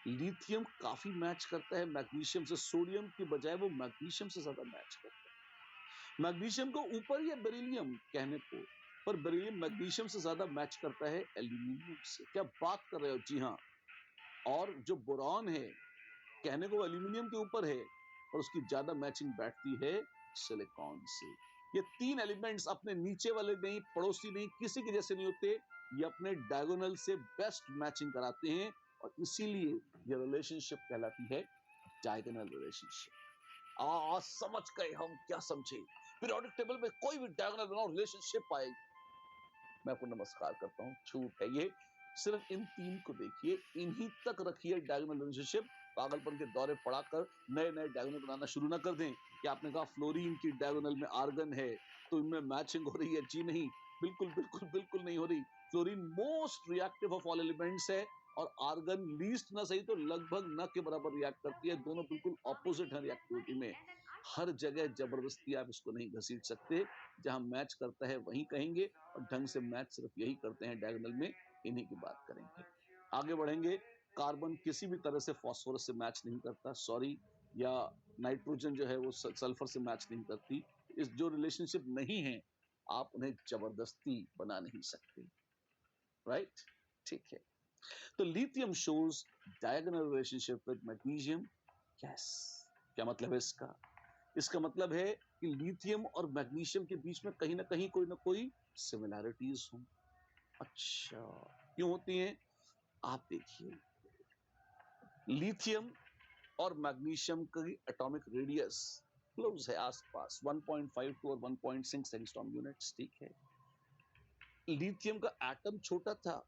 लिथियम काफी मैच करता है मैग्नीशियम से, सोडियम की बजाय वो मैग्नीशियम से ज्यादा मैच करता है। मैग्नीशियम को ऊपर ही है बेरिलियम कहने को, पर बेरिलियम मैग्नीशियम से ज्यादा मैच करता है एल्यूमिनियम से। क्या बात कर रहे हो? जी हाँ। और जो बोरॉन है, कहने को एल्यूमिनियम के ऊपर है, और उसकी ज्यादा मैचिंग बैठती है सिलिकॉन से। ये तीन एलिमेंट्स अपने नीचे वाले नहीं, पड़ोसी नहीं, किसी के जैसे नहीं होते, ये अपने डायगोनल से बेस्ट मैचिंग कराते हैं, और इसीलिए ये रिलेशनशिप कहलाती है डायगोनल रिलेशनशिप। आज समझ गए हम, क्या समझे? पीरियोडिक टेबल में कोई भी डायगोनल बनाओ, रिलेशनशिप आएगी। मैं आपको नमस्कार करता हूं, छूट है ये। सिर्फ इन तीन को देखिए, इन्हीं तक रखिए डायगोनल रिलेशनशिप। पागलपन के दौरे पड़ाकर नए नए डायगोनल बनाना शुरू ना कर दें कि आपने कहा फ्लोरीन की डायगोनल में आर्गन है तो इनमें मैचिंग हो रही है। जी नहीं, बिल्कुल बिल्कुल बिल्कुल नहीं हो रही। Fluorine most reactive of all elements है, और आर्गन लीस्ट ना सही तो लगभग न के बराबर रिएक्ट करती है। दोनों बिल्कुल ऑपोजिट है रिएक्टिविटी में। हर जगह जबरदस्ती आप इसको नहीं घसीट सकते, जहां मैच करता है वहीं कहेंगे, और ढंग से मैच सिर्फ यही करते हैं डायगोनल में, इन्हीं की बात करेंगे। आगे बढ़ेंगे। कार्बन किसी भी तरह से फास्फोरस से मैच नहीं करता, सॉरी, या नाइट्रोजन जो है वो सल्फर से मैच नहीं करती। इस जो रिलेशनशिप नहीं है, आप उन्हें जबरदस्ती बना नहीं सकते, राइट? ठीक है। तो lithium shows diagonal relationship with magnesium. Yes, क्या मतलब है इसका? इसका मतलब है कि लिथियम और मैग्नीशियम के बीच में कहीं ना कोई सिमिलैरिटीज हो। अच्छा, क्यों होती हैं? आप देखिए, लिथियम और मैग्नीशियम की एटॉमिक रेडियस क्लोज है, आसपास 1.52 और 1.6 एंगस्ट्रॉम यूनिट्स, ठीक है। लिथियम का एटम छोटा था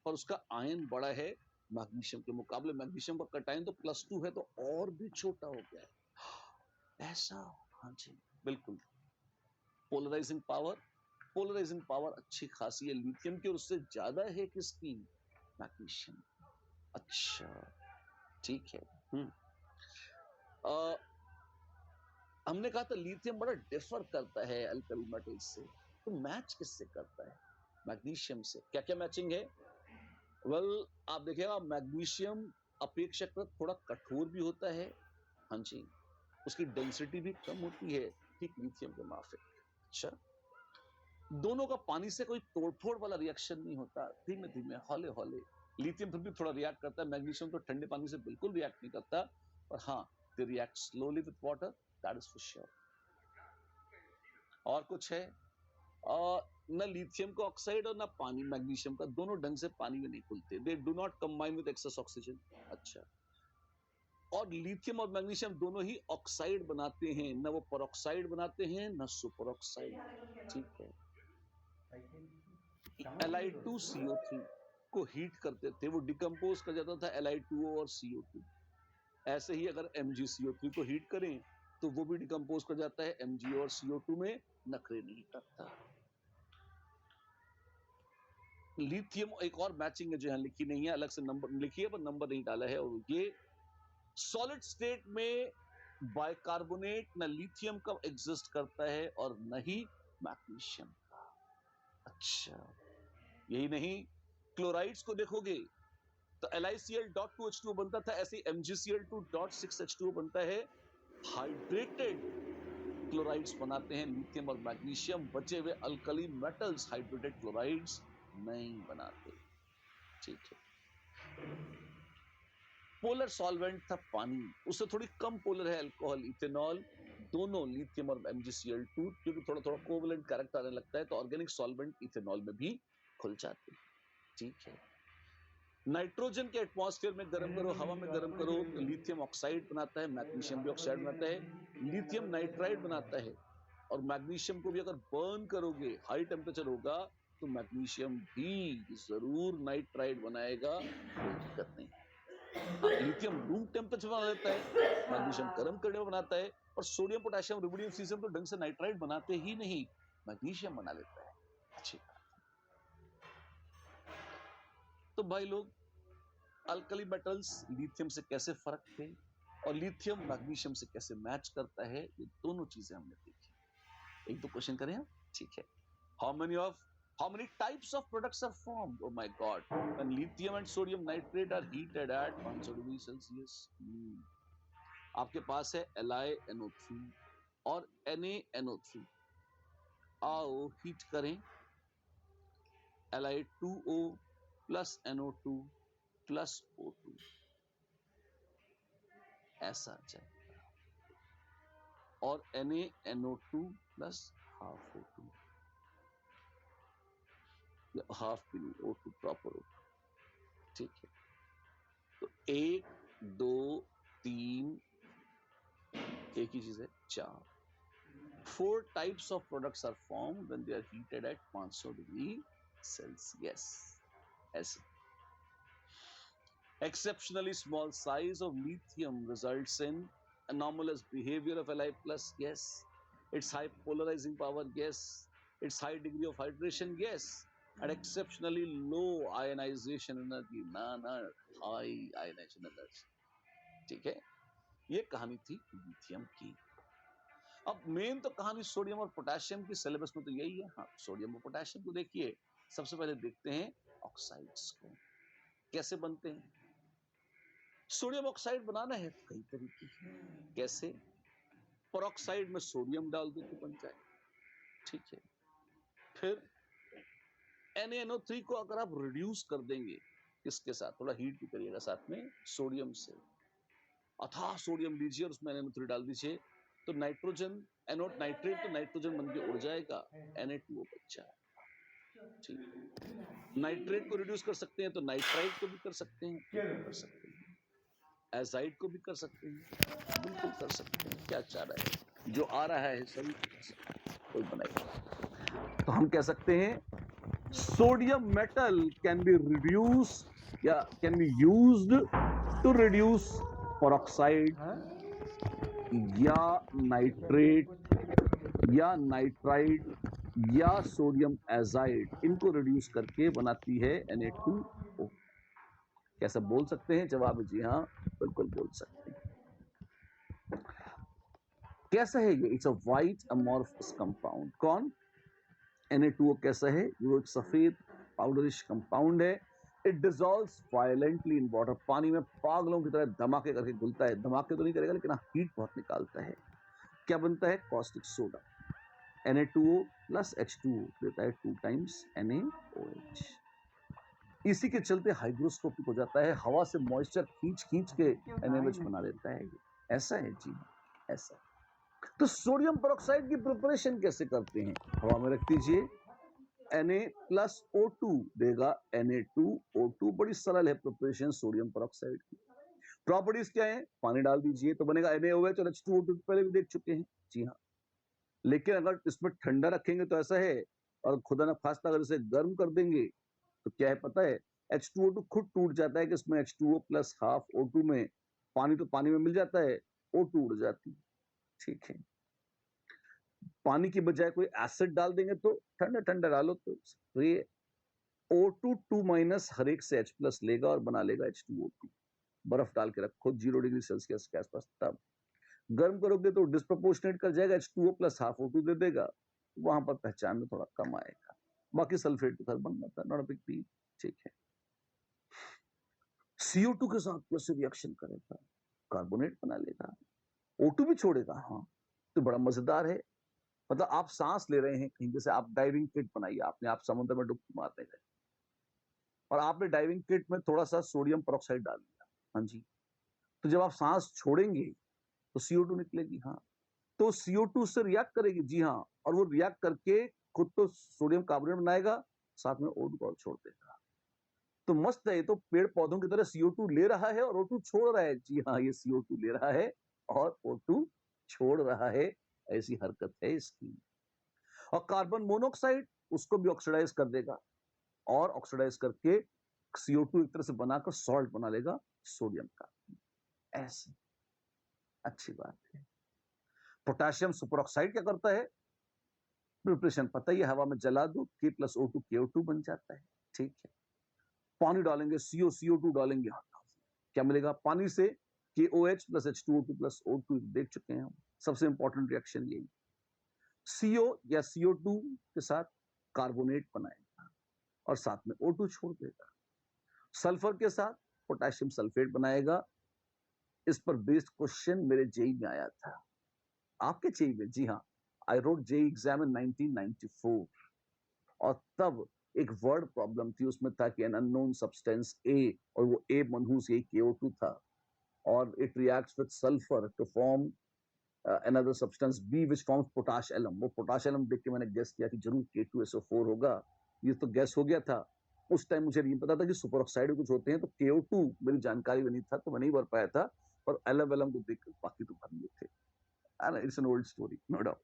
और उसका आयन बड़ा है मैग्नीशियम के मुकाबले। मैग्नीशियम का कटायन तो +2 है, तो और भी छोटा हो गया है ऐसा। हाँ जी, बिल्कुल। पोलराइजिंग पावर अच्छी खासी है लिथियम की, और उससे ज्यादा है किसकी? मैग्नीशियम। अच्छा, ठीक है। हमने कहा था लिथियम बड़ा डिफर करता है अल्कली मेटल से, तो मैच किससे करता है? मैग्नीशियम से। क्या क्या मैचिंग है? वेल आप देखिएगा मैग्नीशियम अपेक्षाकृत थोड़ा कठोर भी होता है, हाँ जी, उसकी डेंसिटी भी कम होती है, ठीक लिथियम के माफिक। अच्छा, दोनों का पानी से कोई तोड़फोड़ वाला रिएक्शन नहीं होता, धीमे धीमे हौले हौले। लिथियम फिर भी थोड़ा रिएक्ट करता है, मैग्नीशियम तो ठंडे पानी से बिल्कुल रिएक्ट नहीं करता, और हाँ, they react slowly with water, that is for sure. और कुछ है? न लिथियम का ऑक्साइड और ना पानी मैग्नीशियम का, दोनों ढंग से पानी में नहीं खुलते, they do not combine with excess oxygen. अच्छा, और लिथियम और मैग्नीशियम दोनों ही ऑक्साइड बनाते हैं, न वो पेरोक्साइड बनाते हैं न सुपर ऑक्साइड। ठीक है, Li2CO3 को हीट करते थे, वो डिकम्पोज कर जाता था Li2O और CO2। ऐसे ही अगर MgCO3 को हीट करें तो वो भी डिकम्पोज कर जाता है Mg और CO2 में, नखरे नहीं करता। लिथियम एक और मैचिंग है जो यहाँ लिखी नहीं है, अलग से नंबर लिखी है पर नंबर नहीं डाला है, और ये सॉलिड स्टेट में बाइकार्बोनेट न लिथियम का एग्जिस्ट करता है और न ही मैग्नीशियम का। अच्छा, यही नहीं, क्लोराइड्स को देखोगे तो LiCl.2H2O बनता था, ऐसे MgCl2.6H2O बनता है। हाइड्रेटेड क्लोराइड्स बनाते हैं लिथियम और मैग्नीशियम, बचे हुए अल्कली मेटल्स हाइड्रेटेड क्लोराइड्स नहीं बनाते। ठीक है, पोलर सॉल्वेंट था पानी, उससे थोड़ी कम पोलर है अल्कोहल इथेनॉल, दोनों लिथियम और MgCl2 क्योंकि थोड़ा थोड़ा कोवलेंट कैरेक्टर आने लगता है तो ऑर्गेनिक सॉल्वेंट इथेनॉल में भी खुल जाते हैं। ठीक है, नाइट्रोजन के एटमॉस्फेयर में गर्म करो, हवा में गर्म करो तो लिथियम ऑक्साइड बनाता है, मैग्नीशियम भी ऑक्साइड बनाता है, लिथियम नाइट्राइड बनाता है, और मैग्नीशियम को भी अगर बर्न करोगे, हाई टेम्परेचर होगा तो मैग्नीशियम भी जरूर नाइट्राइड बनाएगा, कोई दिक्कत नहीं। हाँ, लिथियम रूम टेम्परेचर बना लेता है, मैग्नीशियम गर्म करने में बनाता है, और सोडियम पोटेशियम रुबिडियम सीजियम तो ढंग से नाइट्राइड बनाते ही नहीं, मैग्नीशियम बना लेता है। अच्छी बात। तो भाई लोग, अल्कली मेटल्स लिथियम से कैसे फर्क थे और लिथियम मैग्नीशियम से कैसे मैच करता है, ये दोनों चीजें हमने देखी। एक दो क्वेश्चन करें हम, ठीक है। How many types of products are formed? Oh my God! When lithium and sodium nitrate are heated at 500 degree Celsius, आपके पास है LiNO3 और NaNO3। आओ हीट करें, Li2O plus NO2 plus O2, ऐसा जाएगा, और NaNO2 प्लस हाफ O2, या हाफ भी नहीं, O2 प्रॉपर O2। ठीक है, तो 1 2 3, एक ही चीज है, 4। 4 types of products are formed when they are heated at 500 degree Celsius. ऐसे exceptionally small size of lithium results in anomalous behavior of Li plus, yes. Its high polarizing power, yes. Its high degree of hydration, yes. And exceptionally low ionization energy, ना high ionization energy। ठीक है, ये कहानी थी लिथियम की। अब मेन तो कहानी सोडियम और पोटेशियम की, सिलेबस में तो यही है। हाँ, सोडियम और पोटेशियम को देखिए, सबसे पहले देखते हैं ऑक्साइड्स को कैसे बनते हैं। सोडियम ऑक्साइड बनाना है तो कई तरीके हैं, कैसे? पेरोक्साइड में सोडियम डाल दो तो बन जाए, ठीक है। फिर NaNO3 को अगर आप रिड्यूस कर देंगे, किसके साथ? थोड़ा हीट भी करिएगा साथ में, सोडियम से, अथाह सोडियम लीजिए और उसमें NaNO3 डाल दीजिए, तो नाइट्रोजन एनोड नाइट्रेट तो नाइट्रोजन बन के उड़ जाएगा, Na2O बच जाएगा। ठीक, नाइट्रेट को रिड्यूस कर सकते हैं तो नाइट्राइट को भी कर सकते हैं, कर सकते हैं, एजाइड को भी कर सकते हैं, बिल्कुल कर सकते हैं। क्या चाह रहा है, जो आ रहा है सभी कर सकते हैं, कोई बनाएगा। तो हम कह सकते हैं sodium metal can be reduce या can be used to reduce peroxide या नाइट्रेट या नाइट्राइड या सोडियम एजाइड, इनको रिड्यूस करके बनाती है Na2O। कैसे बोल सकते हैं? जवाब जी हाँ, बिल्कुल बोल सकते हैं। कैसा है ये? It's a white amorphous compound. कौन? Na2O कैसा है? वो एक सफेद पाउडरिश कंपाउंड है it dissolves violently in water, पानी में पागलों की तरह धमाके करके घुलता है। धमाके तो नहीं करेगा लेकिन हीट बहुत निकालता है। क्या बनता है? Caustic soda. Na2O plus H2O देता है 2 टाइम्स NaOH। इसी के चलते हाइग्रोस्कोपिक हो जाता है, हवा से मॉइस्चर खींच खींच के NaOH बना देता है। ऐसा है जी, ऐसा। तो सोडियम पेरोक्साइड की प्रिपरेशन कैसे करते हैं? हवा में रख दीजिए, Na प्लस O2 देगा Na2O2। बड़ी सरल है प्रिपरेशन सोडियम पेरोक्साइड की। प्रॉपर्टीज क्या है? पानी डाल दीजिए तो बनेगा NaOH और H2O2, पहले भी देख चुके हैं। जी हाँ, लेकिन अगर इसमें ठंडा रखेंगे तो ऐसा है, और खुदा न खास्ता अगर इसे गर्म कर देंगे तो क्या है पता है? H2O2 खुद टूट जाता है कि इसमें H2O प्लस हाफ O2 में पानी तो पानी में मिल जाता है, O2 उड़ जाती है। ठीक है, पानी की बजाय कोई एसिड डाल देंगे तो ठंडा ठंडा डालो तो ये O2 2 माइनस हर एक से H प्लस लेगा और बना लेगा H2O2। बर्फ डाल के रखो 0 डिग्री सेल्सियस के आसपास, तब गर्म करोगे तो डिस्प्रोपोर्शनेट कर जाएगा, H2O प्लस हाफ O2 दे देगा, वहां पर पहचान में थोड़ा कम आएगा। बाकी सल्फेट के साथ बन जाता है, नॉट अ बिग डील। ठीक है, CO2 के साथ कैसे रिएक्शन करेगा? कार्बोनेट बना लेगा, O2 भी छोड़ेगा। हाँ, तो बड़ा मजेदार है। मतलब आप सांस ले रहे हैं कहीं, जैसे आप डाइविंग किट बनाइए, आपने, आप समुद्र में डुबकी मारने गए और आपने डाइविंग किट में थोड़ा सा सोडियम पेरोक्साइड डाल दिया। हाँ जी, तो जब आप सांस छोड़ेंगे तो CO2 निकलेगी। हाँ, तो CO2 से रिएक्ट करेगी। जी हाँ, और वो रिएक्ट करके खुद तो सोडियम कार्बोनेट बनाएगा, साथ में O2 को छोड़ देगा। तो मस्त है, ये तो पेड़ पौधों की तरह CO2 ले रहा है और O2 छोड़ रहा है। जी हाँ, ये CO2 ले रहा है और O2 छोड़ रहा है, ऐसी हरकत है इसकी। और कार्बन मोनोऑक्साइड उसको भी ऑक्सीडाइज कर देगा, और ऑक्सीडाइज करके CO2 एक तरह से बनाकर सॉल्ट बना लेगा सोडियम का। ऐसे अच्छी बात है। पोटेशियम सुपर ऑक्साइड क्या करता है? प्रिपरेशन पता ही है, हवा में जला दो, K प्लस O2 KO2 बन जाता है। ठीक है, पानी डालेंगे, CO2 डालेंगे, क्या मिलेगा? पानी से KOH plus H2O2 plus O2, देख चुके हैं हम। सबसे इंपॉर्टेंट रिएक्शन यही, CO या CO2 के साथ कार्बोनेट बनाएगा और साथ में O2 छोड़ देगा। सल्फर के साथ पोटेशियम सल्फेट बनाएगा। इस पर बेस्ड क्वेश्चन मेरे जेई में आया था, आपके जेई में। जी हाँ, I wrote JEE exam in 1994, और तब एक वर्ड प्रॉब्लम थी, उसमें था कि एन अननोन सब्सटेंस A, और वो A मनहूस यही KO2 था, और it reacts with sulphur to form another substance B which forms potash alum। वो पोटाश एलम देख के मैंने गेस किया कि जरूर K2SO4 होगा, ये तो गेस हो गया था। उस टाइम मुझे नहीं पता था कि सुपर ऑक्साइड कुछ होते हैं, तो KO2 मेरी जानकारी में नहीं था, तो मैं नहीं भर पाया था, पर एलम वेलम को देख बाकी तो भर लिए थे। It's an old story, no doubt.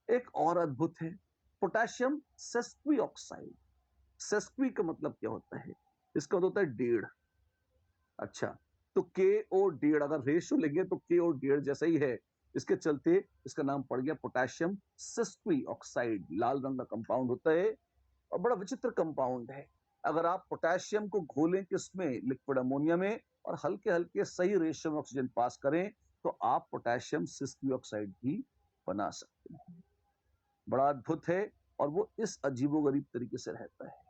एक और अद्भुत है, पोटेशियम सेस्क्वी ऑक्साइड। सेस्क्वी का मतलब क्या होता है? इसका होता है 1.5। अच्छा, तो KO1.5, अगर रेशियो लेंगे तो KO1.5 जैसा ही है, इसके चलते इसका नाम पड़ गया पोटेशियम सेस्क्वी ऑक्साइड। लाल रंग का कंपाउंड होता है और बड़ा विचित्र कंपाउंड है। अगर आप पोटेशियम को घोलें किसमें? लिक्विड अमोनिया में, और हल्के हल्के सही रेशियो में ऑक्सीजन पास करें तो आप पोटेशियम सेस्क्वी ऑक्साइड भी बना सकते हैं। बड़ा अद्भुत है, और वो इस अजीबोगरीब तरीके से रहता है।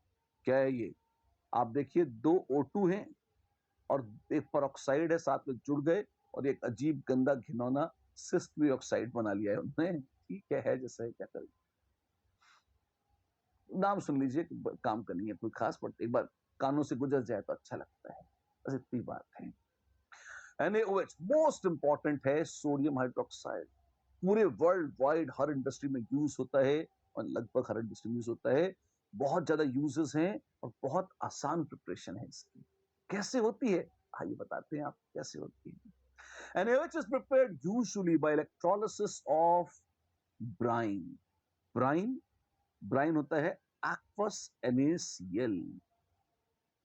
क्या है ये? आप देखिए, 2 O2 हैं और एक पेरोक्साइड है, साथ में जुड़ गए और एक अजीब गंदा घिनौना सेस्क्वी ऑक्साइड बना लिया है उन्होंने। ठीक है, जैसा है, क्या करें। नाम सुन लीजिए, काम का नहीं है कोई खास, बट एक बार कानों से गुजर जाए तो अच्छा लगता है, बस इतनी बात है। NaOH मोस्ट इंपॉर्टेंट है, सोडियम हाइड्रोक्साइड। पूरे वर्ल्ड वाइड हर इंडस्ट्री में यूज होता है, और लगभग हर इंडस्ट्री में यूज होता है। बहुत ज्यादा यूजेस हैं और बहुत आसान प्रिपरेशन है इसकी। कैसे होती है आइए बताते हैं आप कैसे होती है। NaOH is prepared usually by electrolysis of brine। Brine होता है aqueous NaCl।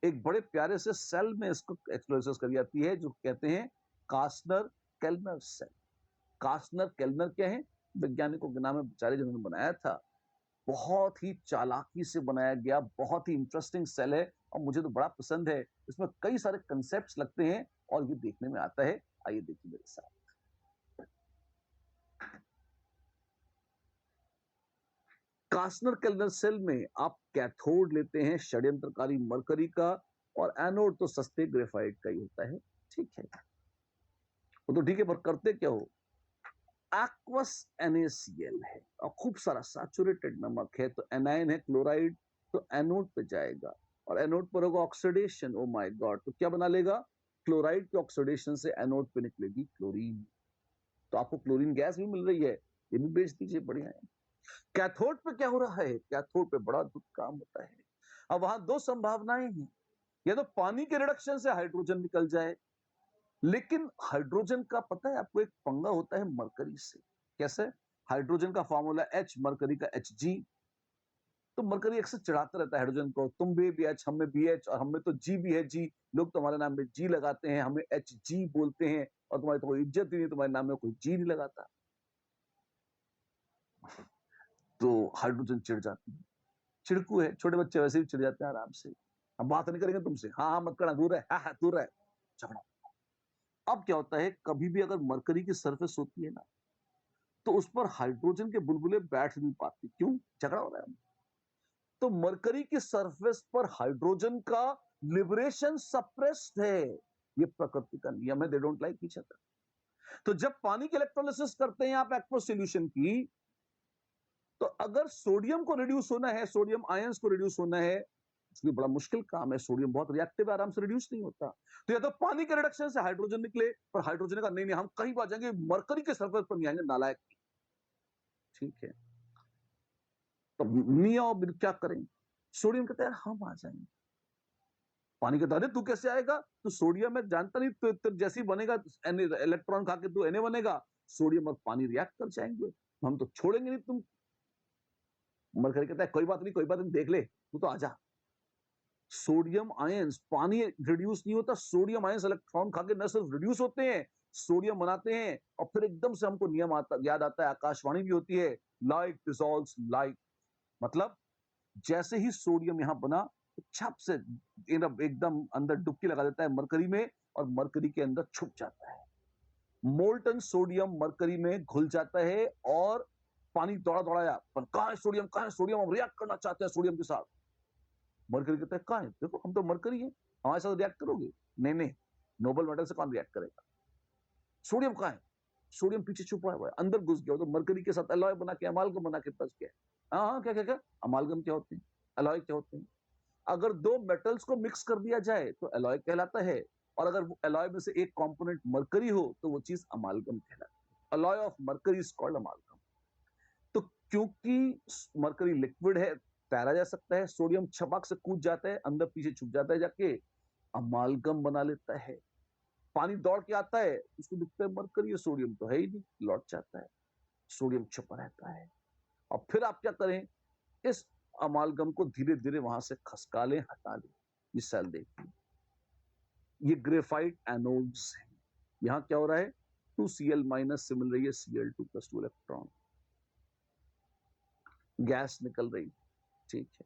एक बड़े प्यारे से सेल में इसको एक्सप्लोरेशन करी जाती है, जो कहते हैं कास्नर केल्नर सेल। कास्नर केल्नर क्या है? वैज्ञानिकों के नाम है, बेचारे जिन्होंने बनाया था। बहुत ही चालाकी से बनाया गया, बहुत ही इंटरेस्टिंग सेल है, और मुझे तो बड़ा पसंद है। इसमें कई सारे कंसेप्ट्स लगते हैं और ये देखने में आता है। आइए देखिए मेरे साथ। कास्नर केल्नर सेल में आप कैथोड लेते हैं षड्यंत्रकारी मरकरी का, और एनोड तो सस्ते ग्रेफाइट का ही होता है। ठीक है, वो तो ठीक है, पर करते क्या हो? एक्वस NaCl है और खूब सारा सैचुरेटेड नमक है, तो एनायन है क्लोराइड, तो एनोड पे जाएगा और एनोड पर होगा ऑक्सीडेशन। ओ माय गॉड, तो क्या बना लेगा? क्लोराइड के ऑक्सीडेशन से एनोड पे निकलेगी क्लोरीन। तो आपको क्लोरीन गैस भी मिल रही है, ये भी बेच दीजिए, बढ़िया है। कैथोड पे क्या हो रहा है? कैथोड पे बड़ा दुख काम होता है। अब वहां दो संभावनाएं हैं, या तो पानी के रिडक्शन से हाइड्रोजन निकल जाए, लेकिन हाइड्रोजन का पता है आपको, एक पंगा होता है मरकरी से। कैसे? हाइड्रोजन का फॉर्मूला H, मरकरी का Hg। तो मरकरी अक्सर चिढ़ाता रहता है हाइड्रोजन को, तुम भी BH, हम में BH, और हमें तो G भी है G, लोग तुम्हारे नाम में G लगाते हैं, हमें Hg बोलते हैं, और तुम्हारी तो कोई इज्जत ही नहीं, तुम्हारे नाम में कोई G नहीं लगाता। तो हाइड्रोजन चिढ़ जाती है, चिड़कू है, छोटे बच्चे वैसे भी चिढ़ जाते हैं आराम से। हम बात नहीं करेंगे तुमसे, हाँ हाँ मत करना, दूर है, हाँ हाँ दूर है, झगड़ा। अब क्या होता है, कभी भी अगर मरकरी की सरफेस होती है ना, तो उस पर हाइड्रोजन के बुलबुले बैठ नहीं पाते। क्यों? झगड़ा हो रहा है। तो मरकरी की सरफेस पर हाइड्रोजन का लिबरेशन सप्रेस्ड है, ये प्रकृति का नियम है। They don't like each other. तो जब पानी की इलेक्ट्रोलिसिस करते हैं आप एक्वस सॉल्यूशन की, तो अगर सोडियम को रिड्यूस होना है, सोडियम आयंस को रिड्यूस होना है, इसलिए बड़ा मुश्किल काम है, सोडियम बहुत रिएक्टिव है, आराम से रिड्यूस नहीं होता। तो या तो पानी के रिडक्शन से हाइड्रोजन निकले, पर हाइड्रोजन का नहीं नहीं, हम कहीं आ जाएंगे, मरकरी के सरफेस पर नहीं आएंगे, नालायक। ठीक है, तो मियां और क्या करें? सोडियम कहता है हम आ जाएंगे। पानी कहता है तू कैसे आएगा? तो सोडियम मैं जानता नहीं, तो जैसे ही बनेगा इलेक्ट्रॉन खा के तू Na बनेगा, सोडियम और पानी रिएक्ट कर जाएंगे, हम तो छोड़ेंगे नहीं तुम। मरकरी कहता है कोई बात नहीं, कोई बात नहीं, देख ले, तू तो आजा। सोडियम आयंस, पानी रिड्यूस नहीं होता, सोडियम आयंस इलेक्ट्रॉन खा के न सिर्फ रिड्यूस होते हैं, सोडियम बनाते हैं, और फिर एकदम से हमको नियम याद आता है, आकाशवाणी भी होती है, लाइट डिसॉल्व्स लाइट। मतलब जैसे ही सोडियम यहां बना, तो छप से एकदम अंदर डुबकी लगा देता है मरकरी में, और मरकरी के अंदर छुप जाता है। मोल्टन सोडियम मरकरी में घुल जाता है, और पानी दौड़ा दौड़ाया, पर कहां है सोडियम, कहां है सोडियम, हम रिएक्ट करना चाहते हैं सोडियम के साथ। मरकरी कहता है कहां है, देखो हम तो मरकरी है, हमारे साथ रिएक्ट करोगे? नहीं नहीं, नोबल मेटल से कौन रिएक्ट करेगा? सोडियम कहां है? सोडियम पीछे छुपा हुआ है, अंदर घुस गया, तो मरकरी के साथ अलॉय बना के, अमालगम बना के फंस गया। हाँ, क्या क्या क्या, अमालगम क्या होते हैं, अलॉय क्या होते हैं? अगर दो मेटल्स को मिक्स कर दिया जाए तो अलॉय कहलाता है, और अगर वो अलॉय में से एक कंपोनेंट मरकरी हो तो वो चीज अमालगम कहलाती है। Alloy of mercury is called अमालगम। तो क्योंकि मरकरी लिक्विड है, तैरा जा सकता है, सोडियम छपाक से कूद जाता है, अंदर पीछे छुप जाता है, जाके अमालगम बना लेता है। पानी दौड़ के आता है, उसको दिखता है मरकरी, सोडियम तो है ही नहीं, लौट जाता है, सोडियम छुपा रहता है। और फिर आप क्या करें, इस अमालगम को धीरे धीरे वहां से खसका लें, हटा लें। ये सेल देखिए, ये ग्रेफाइट एनोड्स है। यहां क्या हो रहा है, 2Cl माइनस से मिल रही है Cl2+2 इलेक्ट्रॉन, गैस निकल रही। ठीक है,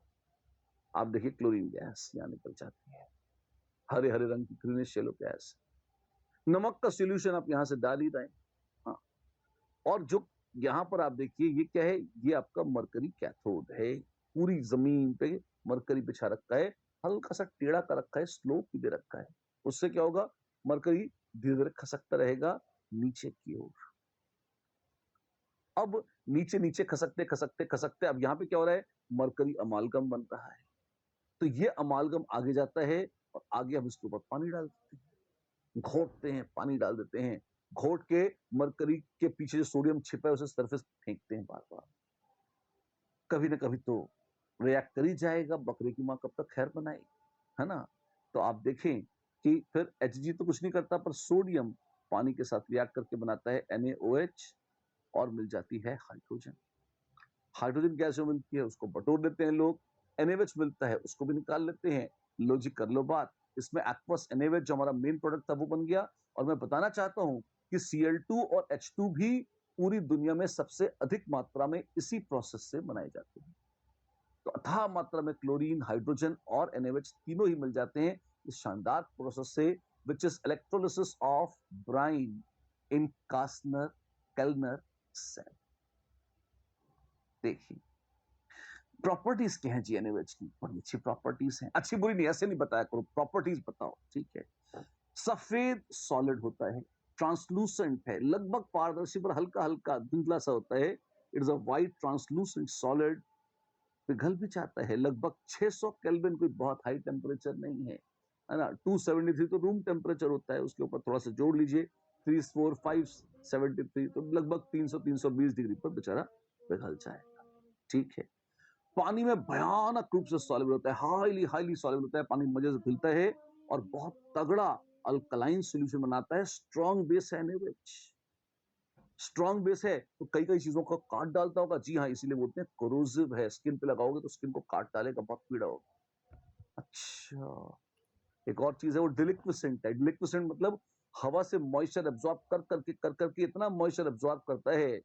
आप देखिए क्लोरीन गैस यहां निकल जाती है, हरे हरे रंग की ग्रीनिश येलो गैस। नमक का सॉल्यूशन आप यहां से डाल ही रहे हैं। हाँ, और जो यहां पर आप देखिए, ये क्या है, ये आपका मरकरी कैथोड है। पूरी जमीन पे मरकरी बिछा रखा है, हल्का सा टेढ़ा कर रखा है, स्लोप भी दे रखा है। उससे क्या होगा, मरकरी धीरे धीरे खसकता रहेगा नीचे की ओर। अब नीचे नीचे खसकते खसकते खसकते, अब यहाँ पे क्या हो रहा है, मरकरी अमालगम बन रहा है। तो ये अमालगम आगे जाता है, और आगे हम इसके ऊपर पानी डाल देते हैं, घोटते हैं, पानी डाल देते हैं, घोट के मरकरी के पीछे जो सोडियम छिपा है उसे सरफेस फेंकते हैं बार बार। कभी ना कभी तो रिएक्ट कर ही जाएगा, बकरे की माँ कब तक खैर बनाएगी, है ना? तो आप देखें कि फिर Hg तो कुछ नहीं करता, पर सोडियम पानी के साथ रिएक्ट करके बनाता है NaOH, और मिल जाती है हाइड्रोजन। हाइड्रोजन गैस जो मिलती है उसको बटोर देते हैं लोग, NaOH मिलता है उसको भी निकाल लेते हैं। लो जी, कर लो बात, इसमें एक्वस NaOH जो हमारा मेन प्रोडक्ट था वो बन गया। और मैं बताना चाहता हूं कि Cl2 और H2 भी पूरी दुनिया में सबसे अधिक मात्रा में इसी प्रोसेस से बनाए जाते हैं। तो अथाह मात्रा में क्लोरीन, हाइड्रोजन और NaOH तीनों ही मिल जाते हैं इस शानदार प्रोसेस से, which is electrolysis of brine in Castner Kellner cell. देखिए, प्रॉपर्टीज क्या है जी NaOH की? बड़ी अच्छी प्रॉपर्टीज हैं, अच्छी बुरी नहीं, ऐसे नहीं बताया करो, प्रॉपर्टीज बताओ, ठीक है। सफेद सॉलिड होता है, ट्रांसलूसेंट है, लगभग पारदर्शी पर हल्का हल्का धुंधला सा होता है। It is a white translucent solid, पिघल भी जाता है। लगभग 600 केल्विन, कोई बहुत हाई टेम्परेचर नहीं है ना। 273 तो रूम टेम्परेचर होता है, उसके ऊपर थोड़ा सा जोड़ लीजिए 3 4 5 73, तो लगभग 300 320 डिग्री पर बेचारा पिघल जाएगा, ठीक है। पानी में भयानक रूप से सॉल्युबल होता है, हाईली हाईली सॉल्युबल होता है, पानी मजे से घुलता है और बहुत तगड़ा अल्कलाइन सॉल्यूशन बनाता है। स्ट्रॉन्ग बेस है NaOH, स्ट्रॉन्ग बेस है तो कई कई चीजों को काट डालता होगा, जी हाँ, इसीलिए बोलते हैं कोरोसिव है, स्किन पे लगाओगे तो स्किन को काट डालेगा, बहुत पीड़ा होगा। अच्छा, एक और चीज है वो डिलिक्विसेंट है। डिलिक्विसेंट मतलब हवा से मॉइस्चर एब्जॉर्ब कर करके इतना मॉइस्चर एब्जॉर्ब करता है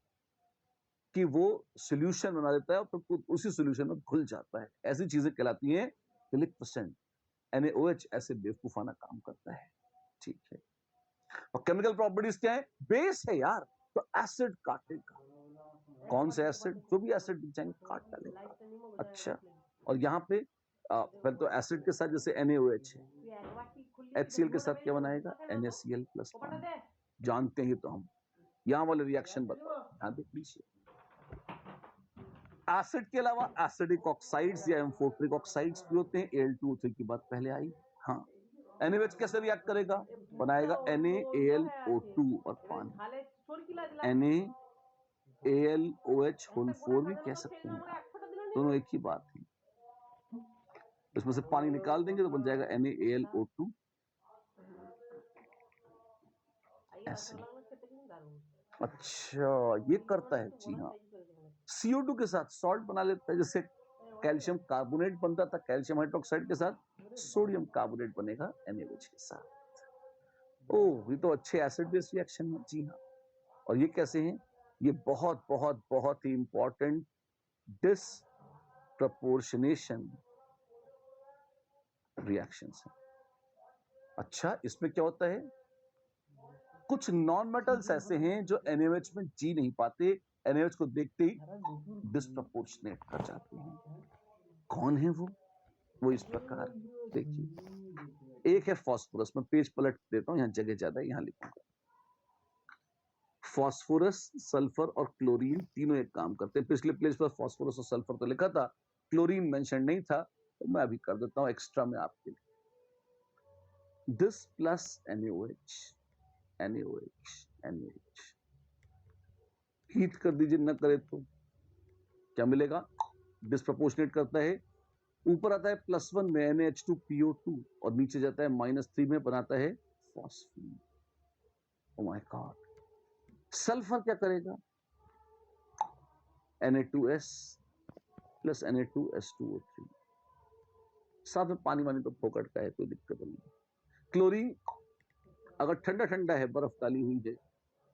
कि वो सॉल्यूशन बना देता है और फिर उसी सॉल्यूशन में घुल जाता है। ऐसी चीजें कहलाती हैं डिलिक्विसेंट। NaOH ऐसे बेवकूफाना काम करता है, ठीक है। और केमिकल प्रॉपर्टीज क्या है? बेस है यार, तो एसिड काटेगा। कौन से एसिड? जो भी एसिड दिख जाएंगे काट डालेगा। अच्छा, और यहाँ पे पहले तो एसिड के साथ जैसे NaOH है, HCl के साथ क्या बनाएगा? NaCl प्लस पानी। जानते हैं तो हम, यहाँ वाले रिएक्शन बताओ, ध्यान देख लीजिए। एसिड के अलावा एसिडिक ऑक्साइड्स या एम्फोटरिक ऑक्साइड्स भी होते हैं। Al2O3 की बात पहले आई। हाँ, NaOH कैसे रिएक्ट करेगा? बनाएगा NaAlO2 और पानी। NaAlOH होल 4 भी कह सकते हैं आप, दोनों एक ही बात है। इसमें से पानी निकाल देंगे तो बन जाएगा NaAlO2 ऐसे। अच्छा, ये करता है, जी हाँ। CO2 के साथ सॉल्ट बना लेता है, जैसे कैल्शियम कार्बोनेट बनता था कैल्शियम हाइड्रोक्साइड के साथ, सोडियम कार्बोनेट बनेगा NaOH के साथ। ओह, ये तो अच्छे एसिड बेस रिएक्शन है, जी हाँ। और ये कैसे हैं? ये बहुत बहुत बहुत ही इंपॉर्टेंट डिसप्रपोर्शनेशन रिएक्शंस हैं। अच्छा, इसमें क्या होता है? कुछ नॉन मेटल्स ऐसे हैं जो NaOH में जी नहीं पाते, NaOH को देखते ही डिसप्रपोर्शनेट कर जाते हैं। कौन है वो? वो इस प्रकार देखिए, एक है फास्फोरस, में पेज पलट देता हूं, यहां जगह ज्यादा है, यहां लिखूंगा। फास्फोरस, सल्फर और क्लोरीन तीनों एक काम करते हैं। पिछले पेज पर फास्फोरस और सल्फर तो लिखा था, क्लोरीन मेंशन नहीं था, तो मैं अभी कर देता हूं एक्स्ट्रा में आपके लिए। This plus NaOH, NaOH, NaOH heat कर दीजिए, न करे तो क्या मिलेगा? डिस्प्रपोर्शनेट करता है। ऊपर आता है +1 में NaH2PO2 और नीचे जाता है -3 में, बनाता है phosphine. Oh my God. Sulphur क्या करेगा? Na2S प्लस Na2S2O3, साथ में पानी वानी तो फोकट का है, कोई दिक्कत नहीं। क्लोरीन अगर ठंडा ठंडा है, बर्फ डाली हुई है,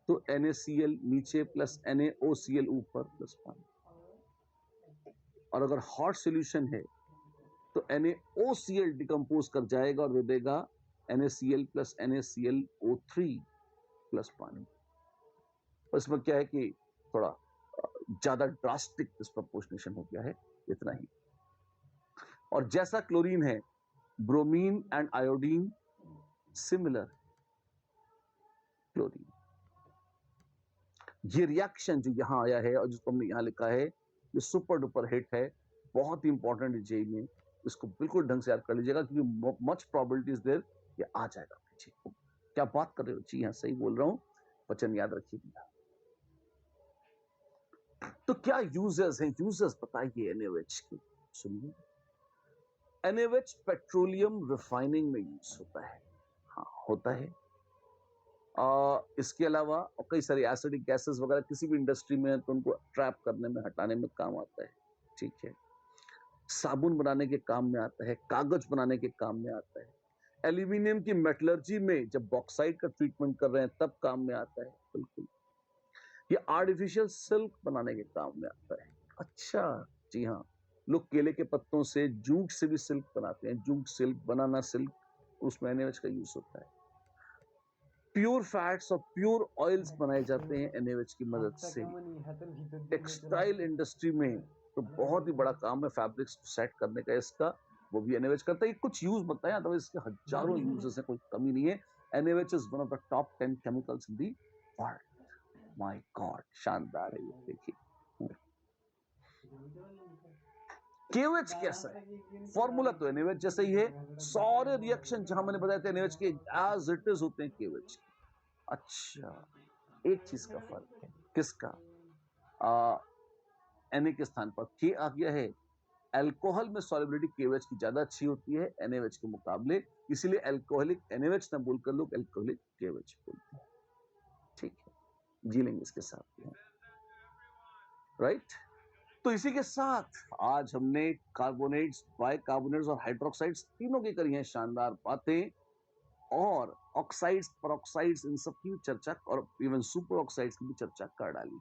तो NaCl नीचे प्लस NaOCl ऊपर प्लस पानी। और अगर हॉट सॉल्यूशन है तो NaOCl डिकम्पोज कर जाएगा और दे देगा NaCl प्लस NaClO3 प्लस पानी। इसमें क्या है कि थोड़ा ज्यादा ड्रास्टिक डिस्प्रपोर्शनेशन हो गया है, इतना ही। और जैसा क्लोरीन है, bromine and iodine similar chlorine. ये रिएक्शन जो यहां आया है और जिसको हमने यहां लिखा है, ये सुपर डुपर हिट है, बहुत ही इंपॉर्टेंट है जेई में। इसको बिल्कुल ढंग से याद कर लीजिएगा, क्योंकि मच प्रोबेबिलिटीज देयर ये आ जाएगा पीछे। क्या बात कर रहे हो? जी हाँ, सही बोल रहा हूं, वचन याद रखिएगा। तो क्या यूजर्स हैं? यूजर्स बताइए NaOH के। सुनिए, NaOH पेट्रोलियम रिफाइनिंग में यूज होता है। हाँ, होता है। इसके अलावा और कई सारी एसिडिक गैसेस वगैरह किसी भी इंडस्ट्री में है तो उनको ट्रैप करने में, हटाने में काम आता है, ठीक है। साबुन बनाने के काम में आता है, कागज बनाने के काम में आता है, एल्यूमिनियम की मेटलर्जी में जब बॉक्साइट का ट्रीटमेंट कर रहे हैं तब काम में आता है, बिल्कुल। ये आर्टिफिशियल सिल्क बनाने के काम में आता है। अच्छा, जी हाँ, लोग केले के पत्तों से, जूट से भी सिल्क बनाते हैं, जूट सिल्क, बनाना सिल्क, उसमें NaOH का यूज होता है। प्योर फैट्स और प्योर ऑयल्स बनाए जाते हैं NaOH की मदद से। टेक्सटाइल इंडस्ट्री में तो बहुत ही बड़ा काम है फैब्रिक्स को सेट करने का इसका, वो भी एनएवेच करता है। ये कुछ यूज बताएं, अदरवाइज इसके हजारों यूजेस हैं, कोई कमी नहीं है। NaOH is one of the top 10 chemicals in the world. My god, शानदार है ये, देखिए। केओएच कैसा है? फॉर्मूला तो एनएवेच जैसा ही है, सारे रिएक्शन जहां मैंने बताया था एनएवेच के एज इट इज होते हैं केओएच। अच्छा, एक चीज का फर्क है, किसका? Na के स्थान पर के आ गया है। अल्कोहल में सॉलिबिलिटी केओएच की ज्यादा अच्छी होती है एनएच के मुकाबले, इसीलिए अल्कोहलिक एनएच ना बोलकर लोग अल्कोहलिक केओएच बोलते हैं। ठीक है, जी लेंगे इसके साथ, राइट। तो इसी के साथ आज हमने कार्बोनेट्स, बाइकार्बोनेट्स और हाइड्रोक्साइड्स तीनों की करी हैं शानदार बातें, और ऑक्साइड्स, पेरोक्साइड्स, इन सब की चर्चा, और इवन सुपर ऑक्साइड्स की भी चर्चा कर डाली।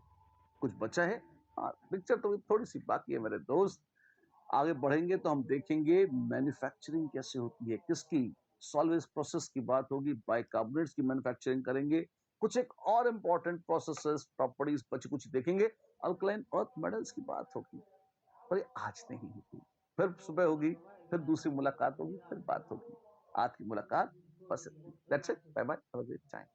कुछ बचा है? हाँ, पिक्चर तो थोड़ी सी बाकी है मेरे दोस्त। आगे बढ़ेंगे तो हम देखेंगे मैन्युफैक्चरिंग कैसे होती है, किसकी? सॉल्वेज प्रोसेस की बात होगी, बाइकार्बोनेट्स की मैन्युफैक्चरिंग करेंगे, कुछ एक और इंपॉर्टेंट प्रोसेसेस, प्रॉपर्टीज बची कुछ देखेंगे, अल्कलाइन अर्थ मेटल्स की बात होगी, पर ये आज नहीं होगी, फिर सुबह होगी, फिर दूसरी मुलाकात होगी, फिर बात होगी। आज की मुलाकात बस इतनी। That's it, bye bye, have a great time.